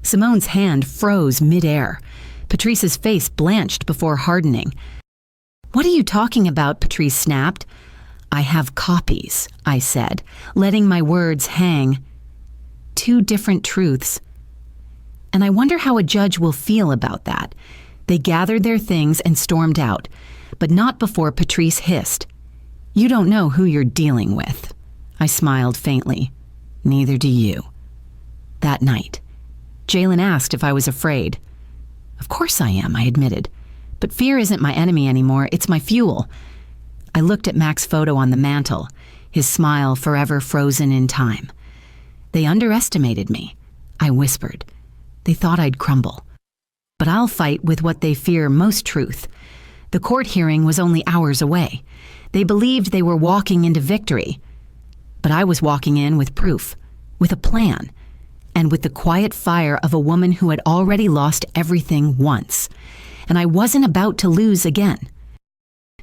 Simone's hand froze midair. Patrice's face blanched before hardening. What are you talking about? Patrice snapped. I have copies, I said, letting my words hang. 2 different truths. And I wonder how a judge will feel about that. They gathered their things and stormed out, but not before Patrice hissed. You don't know who you're dealing with. I smiled faintly. Neither do you. That night, Jalen asked if I was afraid. Of course I am, I admitted. But fear isn't my enemy anymore, it's my fuel. I looked at Mac's photo on the mantel, his smile forever frozen in time. They underestimated me, I whispered. They thought I'd crumble. But I'll fight with what they fear most, truth. The court hearing was only hours away. They believed they were walking into victory. But I was walking in with proof, with a plan, and with the quiet fire of a woman who had already lost everything once. And I wasn't about to lose again.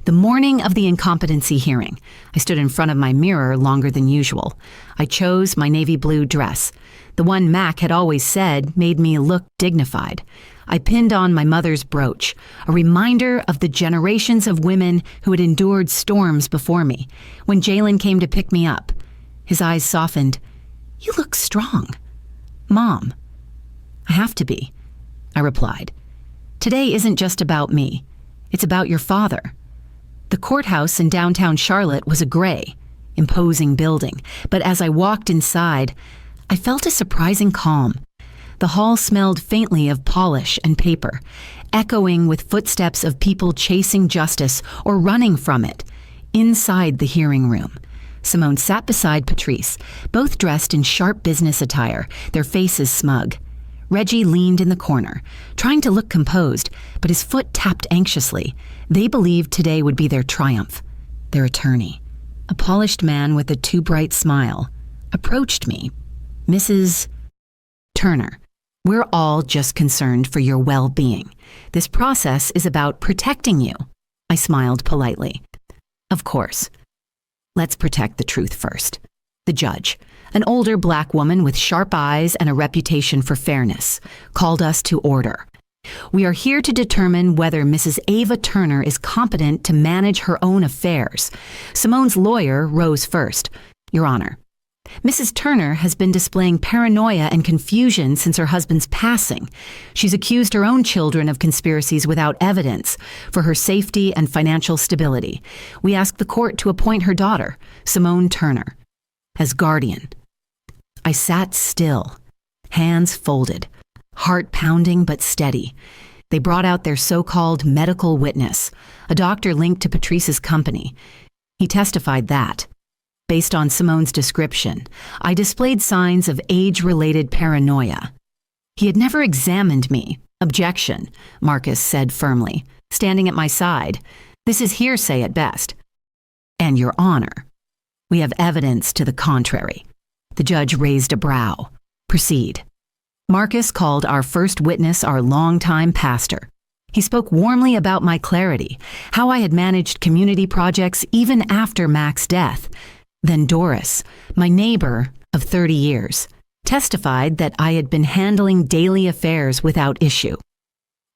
The morning of the incompetency hearing, I stood in front of my mirror longer than usual. I chose my navy blue dress. The one Mac had always said made me look dignified. I pinned on my mother's brooch, a reminder of the generations of women who had endured storms before me. When Jalen came to pick me up, his eyes softened. You look strong. Mom. I have to be, I replied. Today isn't just about me. It's about your father. The courthouse in downtown Charlotte was a gray, imposing building, but as I walked inside, I felt a surprising calm. The hall smelled faintly of polish and paper, echoing with footsteps of people chasing justice or running from it. Inside the hearing room, Simone sat beside Patrice, both dressed in sharp business attire, their faces smug. Reggie leaned in the corner, trying to look composed, but his foot tapped anxiously. They believed today would be their triumph. Their attorney, a polished man with a too bright smile, approached me. Mrs. Turner, we're all just concerned for your well-being. This process is about protecting you. I smiled politely. Of course. Let's protect the truth first. The judge, an older black woman with sharp eyes and a reputation for fairness, called us to order. We are here to determine whether Mrs. Ava Turner is competent to manage her own affairs. Simone's lawyer rose first. Your Honor, Mrs. Turner has been displaying paranoia and confusion since her husband's passing. She's accused her own children of conspiracies without evidence for her safety and financial stability. We ask the court to appoint her daughter, Simone Turner, as guardian. I sat still, hands folded, heart pounding but steady. They brought out their so-called medical witness, a doctor linked to Patrice's company. He testified that, based on Simone's description, I displayed signs of age-related paranoia. He had never examined me. Objection, Marcus said firmly, standing at my side. This is hearsay at best. And Your Honor, we have evidence to the contrary. The judge raised a brow. Proceed. Marcus called our first witness our longtime pastor. He spoke warmly about my clarity, how I had managed community projects even after Mac's death. Then Doris, my neighbor of 30 years, testified that I had been handling daily affairs without issue.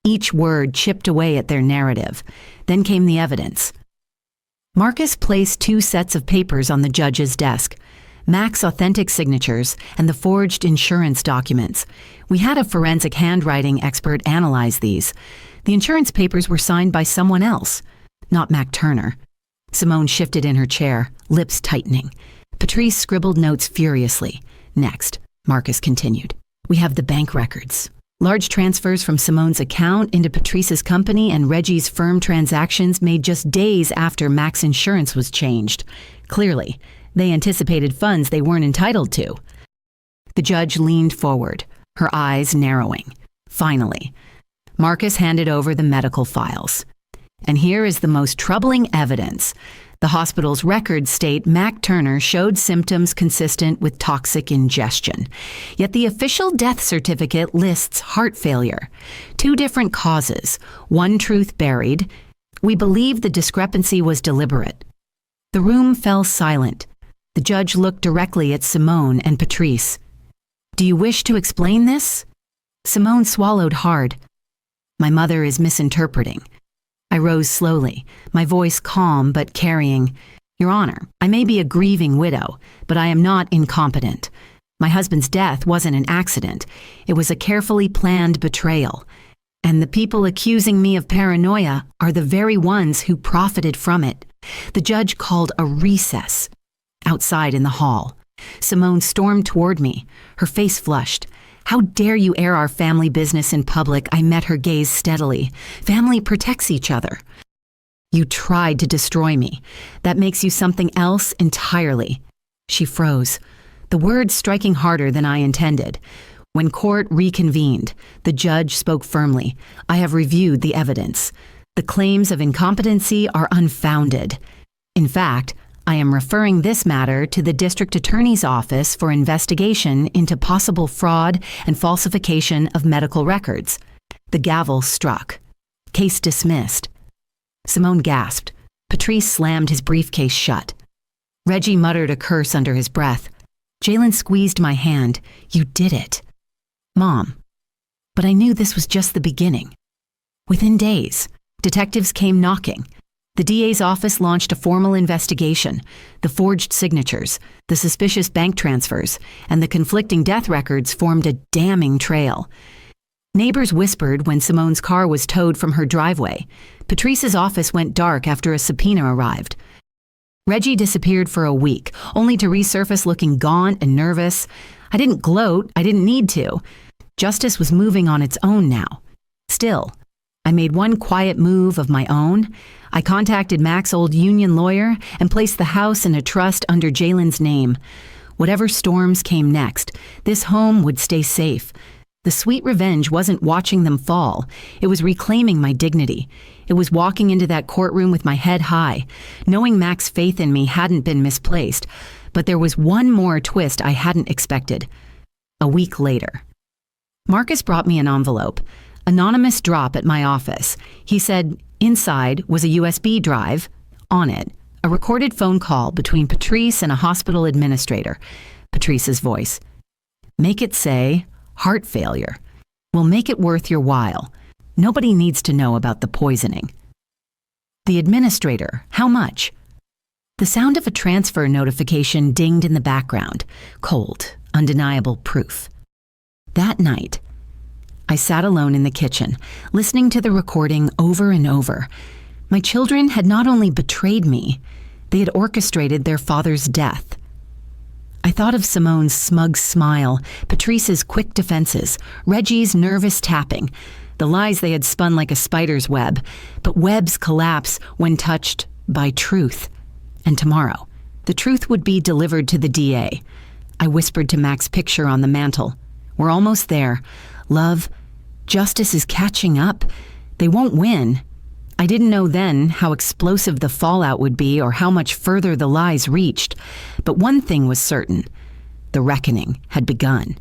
Each word chipped away at their narrative. Then came the evidence. Marcus placed 2 sets of papers on the judge's desk, Mac's authentic signatures and the forged insurance documents. We had a forensic handwriting expert analyze these. The insurance papers were signed by someone else, not Mac Turner. Simone shifted in her chair, lips tightening. Patrice scribbled notes furiously. Next, Marcus continued. We have the bank records. Large transfers from Simone's account into Patrice's company and Reggie's firm transactions made just days after Mac's insurance was changed. Clearly, they anticipated funds they weren't entitled to. The judge leaned forward, her eyes narrowing. Finally, Marcus handed over the medical files. And here is the most troubling evidence. The hospital's records state Mac Turner showed symptoms consistent with toxic ingestion. Yet the official death certificate lists heart failure. 2 different causes, one truth buried. We believe the discrepancy was deliberate. The room fell silent. The judge looked directly at Simone and Patrice. Do you wish to explain this? Simone swallowed hard. My mother is misinterpreting. I rose slowly, my voice calm but carrying. Your Honor, I may be a grieving widow, but I am not incompetent. My husband's death wasn't an accident. It was a carefully planned betrayal. And the people accusing me of paranoia are the very ones who profited from it. The judge called a recess. Outside in the hall, Simone stormed toward me, her face flushed. How dare you air our family business in public? I met her gaze steadily. Family protects each other. You tried to destroy me. That makes you something else entirely. She froze, the words striking harder than I intended. When court reconvened, the judge spoke firmly. I have reviewed the evidence. The claims of incompetency are unfounded. In fact, I am referring this matter to the district attorney's office for investigation into possible fraud and falsification of medical records. The gavel struck. Case dismissed. Simone gasped. Patrice slammed his briefcase shut. Reggie muttered a curse under his breath. Jalen squeezed my hand. You did it. Mom. But I knew this was just the beginning. Within days, detectives came knocking. The DA's office launched a formal investigation. The forged signatures, the suspicious bank transfers, and the conflicting death records formed a damning trail. Neighbors whispered when Simone's car was towed from her driveway. Patrice's office went dark after a subpoena arrived. Reggie disappeared for a week, only to resurface looking gaunt and nervous. I didn't gloat, I didn't need to. Justice was moving on its own now. Still, I made one quiet move of my own. I contacted Mac's old union lawyer and placed the house in a trust under Jalen's name. Whatever storms came next, this home would stay safe. The sweet revenge wasn't watching them fall. It was reclaiming my dignity. It was walking into that courtroom with my head high, knowing Mac's faith in me hadn't been misplaced. But there was one more twist I hadn't expected. A week later, Marcus brought me an envelope. Anonymous drop at my office. He said inside was a USB drive. On it, a recorded phone call between Patrice and a hospital administrator. Patrice's voice. Make it say, heart failure. We'll make it worth your while. Nobody needs to know about the poisoning. The administrator, how much? The sound of a transfer notification dinged in the background. Cold, undeniable proof. That night, I sat alone in the kitchen, listening to the recording over and over. My children had not only betrayed me, they had orchestrated their father's death. I thought of Simone's smug smile, Patrice's quick defenses, Reggie's nervous tapping. The lies they had spun like a spider's web, but webs collapse when touched by truth. And tomorrow, the truth would be delivered to the DA. I whispered to Mac's picture on the mantel. We're almost there. Love, justice is catching up. They won't win. I didn't know then how explosive the fallout would be or how much further the lies reached. But one thing was certain. The reckoning had begun.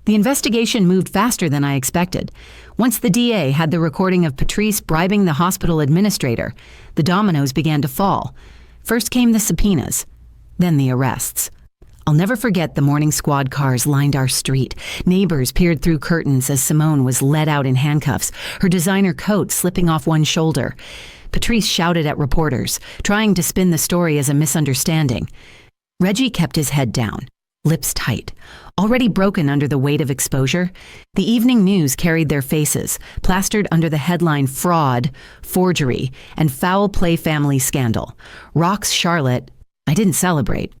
The investigation moved faster than I expected. Once the DA had the recording of Patrice bribing the hospital administrator, the dominoes began to fall. First came the subpoenas, then the arrests. I'll never forget the morning squad cars lined our street. Neighbors peered through curtains as Simone was led out in handcuffs, her designer coat slipping off one shoulder. Patrice shouted at reporters, trying to spin the story as a misunderstanding. Reggie kept his head down, lips tight, already broken under the weight of exposure. The evening news carried their faces, plastered under the headline fraud, forgery, and foul play family scandal. Rocks Charlotte, I didn't celebrate.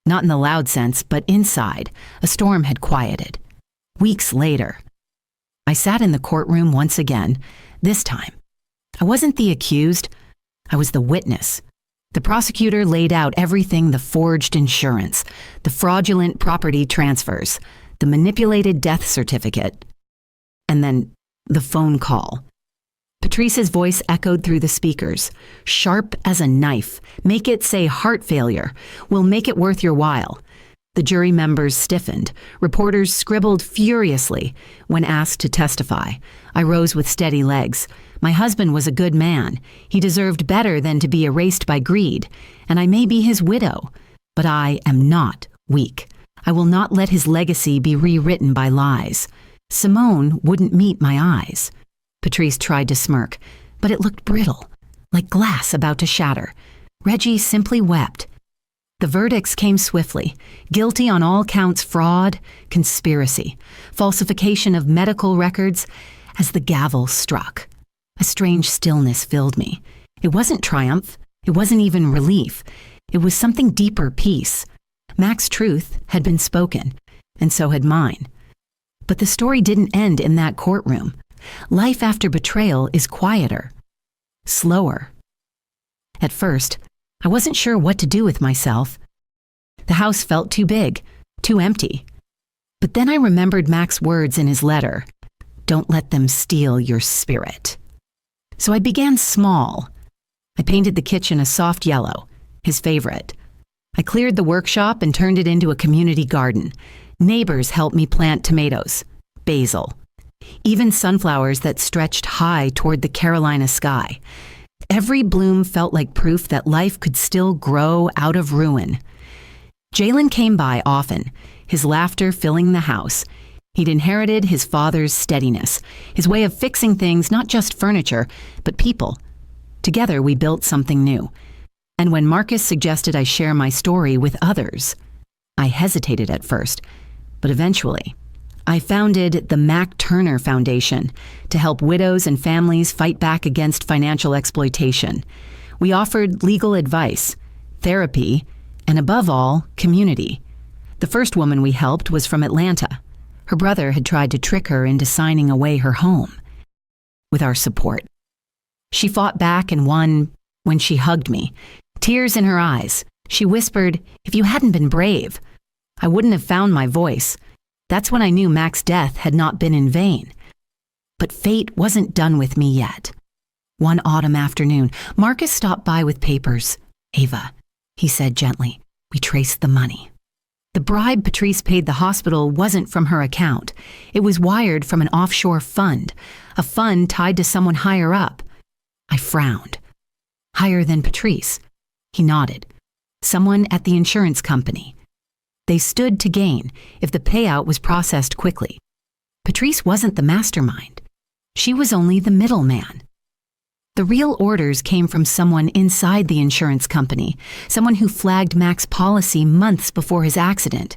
Not in the loud sense, but inside, a storm had quieted. Weeks later, I sat in the courtroom once again. This time, I wasn't the accused, I was the witness. The prosecutor laid out everything: the forged insurance, the fraudulent property transfers, the manipulated death certificate, and then the phone call. Patrice's voice echoed through the speakers, sharp as a knife. Make it say heart failure. We'll make it worth your while. The jury members stiffened. Reporters scribbled furiously when asked to testify. I rose with steady legs. My husband was a good man. He deserved better than to be erased by greed, and I may be his widow, but I am not weak. I will not let his legacy be rewritten by lies. Simone wouldn't meet my eyes. Patrice tried to smirk, but it looked brittle, like glass about to shatter. Reggie simply wept. The verdicts came swiftly. Guilty on all counts: fraud, conspiracy, falsification of medical records. As the gavel struck, a strange stillness filled me. It wasn't triumph. It wasn't even relief. It was something deeper: peace. Mac's truth had been spoken, and so had mine. But the story didn't end in that courtroom. Life after betrayal is quieter, slower. At first, I wasn't sure what to do with myself. The house felt too big, too empty. But then I remembered Mac's words in his letter: "Don't let them steal your spirit." So I began small. I painted the kitchen a soft yellow, his favorite. I cleared the workshop and turned it into a community garden. Neighbors helped me plant tomatoes, basil, even sunflowers that stretched high toward the Carolina sky. Every bloom felt like proof that life could still grow out of ruin. Jalen came by often, his laughter filling the house. He'd inherited his father's steadiness, his way of fixing things, not just furniture, but people. Together we built something new. And when Marcus suggested I share my story with others, I hesitated at first, but eventually I founded the Mac Turner Foundation to help widows and families fight back against financial exploitation. We offered legal advice, therapy, and above all, community. The first woman we helped was from Atlanta. Her brother had tried to trick her into signing away her home. With our support, she fought back and won. When she hugged me, tears in her eyes, she whispered, "If you hadn't been brave, I wouldn't have found my voice." That's when I knew Mac's death had not been in vain. But fate wasn't done with me yet. One autumn afternoon, Marcus stopped by with papers. "Ava," he said gently, "we traced the money." The bribe Patrice paid the hospital wasn't from her account. It was wired from an offshore fund, a fund tied to someone higher up. I frowned. Higher than Patrice? He nodded. Someone at the insurance company. They stood to gain if the payout was processed quickly. Patrice wasn't the mastermind. She was only the middleman. The real orders came from someone inside the insurance company, someone who flagged Mac's policy months before his accident.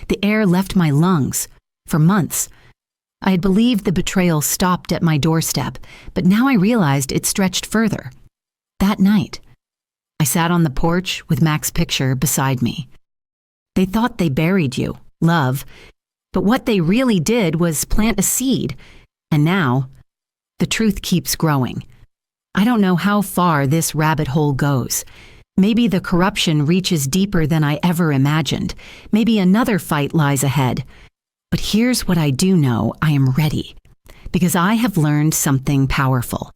The air left my lungs. For months, I had believed the betrayal stopped at my doorstep, but now I realized it stretched further. That night, I sat on the porch with Mac's picture beside me. They thought they buried you, love, but what they really did was plant a seed, and now The truth keeps growing. I don't know how far this rabbit hole goes. Maybe the corruption reaches deeper than I ever imagined. Maybe another fight lies ahead. But here's what I do know: I am ready. Because I have learned something powerful.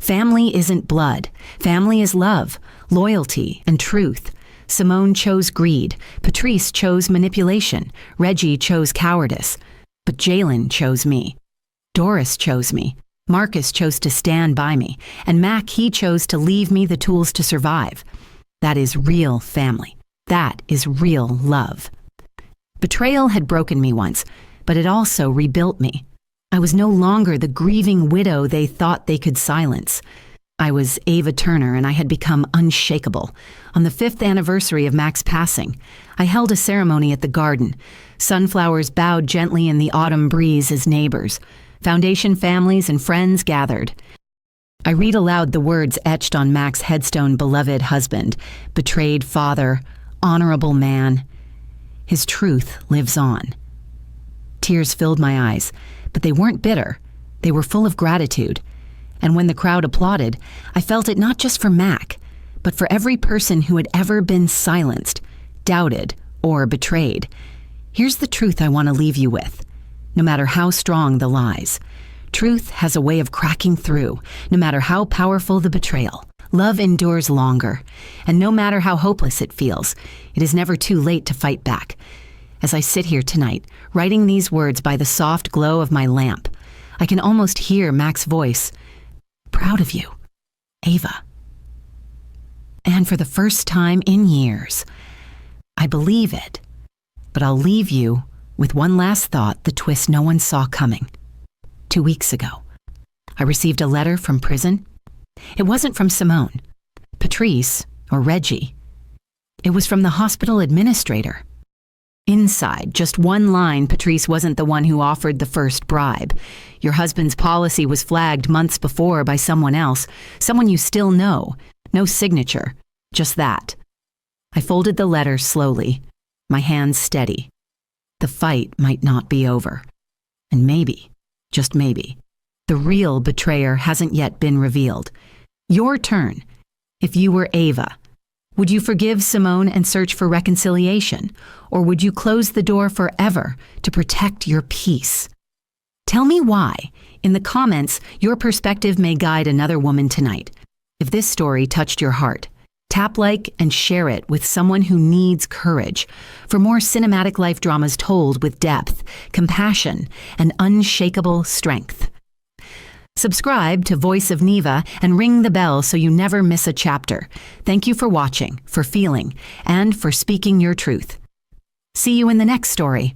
Family isn't blood. Family is love, loyalty, and truth. Simone chose greed. Patrice chose manipulation. Reggie chose cowardice. But Jalen chose me. Doris chose me. Marcus chose to stand by me. And Mac, he chose to leave me the tools to survive. That is real family. That is real love. Betrayal had broken me once, but it also rebuilt me. I was no longer the grieving widow they thought they could silence. I was Ava Turner, and I had become unshakable. On the 5th anniversary of Mac's passing, I held a ceremony at the garden. Sunflowers bowed gently in the autumn breeze as neighbors. Foundation families and friends gathered. I read aloud the words etched on Mac's headstone: beloved husband, betrayed father, honorable man. His truth lives on. Tears filled my eyes, but they weren't bitter. They were full of gratitude. And when the crowd applauded, I felt it not just for Mac, but for every person who had ever been silenced, doubted, or betrayed. Here's the truth I want to leave you with. No matter how strong the lies, truth has a way of cracking through, no matter how powerful the betrayal. Love endures longer, and no matter how hopeless it feels, it is never too late to fight back. As I sit here tonight, writing these words by the soft glow of my lamp, I can almost hear Mac's voice. Proud of you, Ava. And for the first time in years, I believe it. But I'll leave you with one last thought, the twist no one saw coming. 2 weeks ago, I received a letter from prison. It wasn't from Simone, Patrice, or Reggie. It was from the hospital administrator. Inside, just one line: Patrice wasn't the one who offered the first bribe. Your husband's policy was flagged months before by someone else, someone you still know. No signature, just that. I folded the letter slowly, my hands steady. The fight might not be over. And maybe, just maybe, the real betrayer hasn't yet been revealed. Your turn. If you were Ava, would you forgive Simone and search for reconciliation? Or would you close the door forever to protect your peace? Tell me why. In the comments, your perspective may guide another woman tonight. If this story touched your heart, tap like and share it with someone who needs courage. For more cinematic life dramas told with depth, compassion, and unshakable strength. Subscribe to Voice of Neva and ring the bell so you never miss a chapter. Thank you for watching, for feeling, and for speaking your truth. See you in the next story.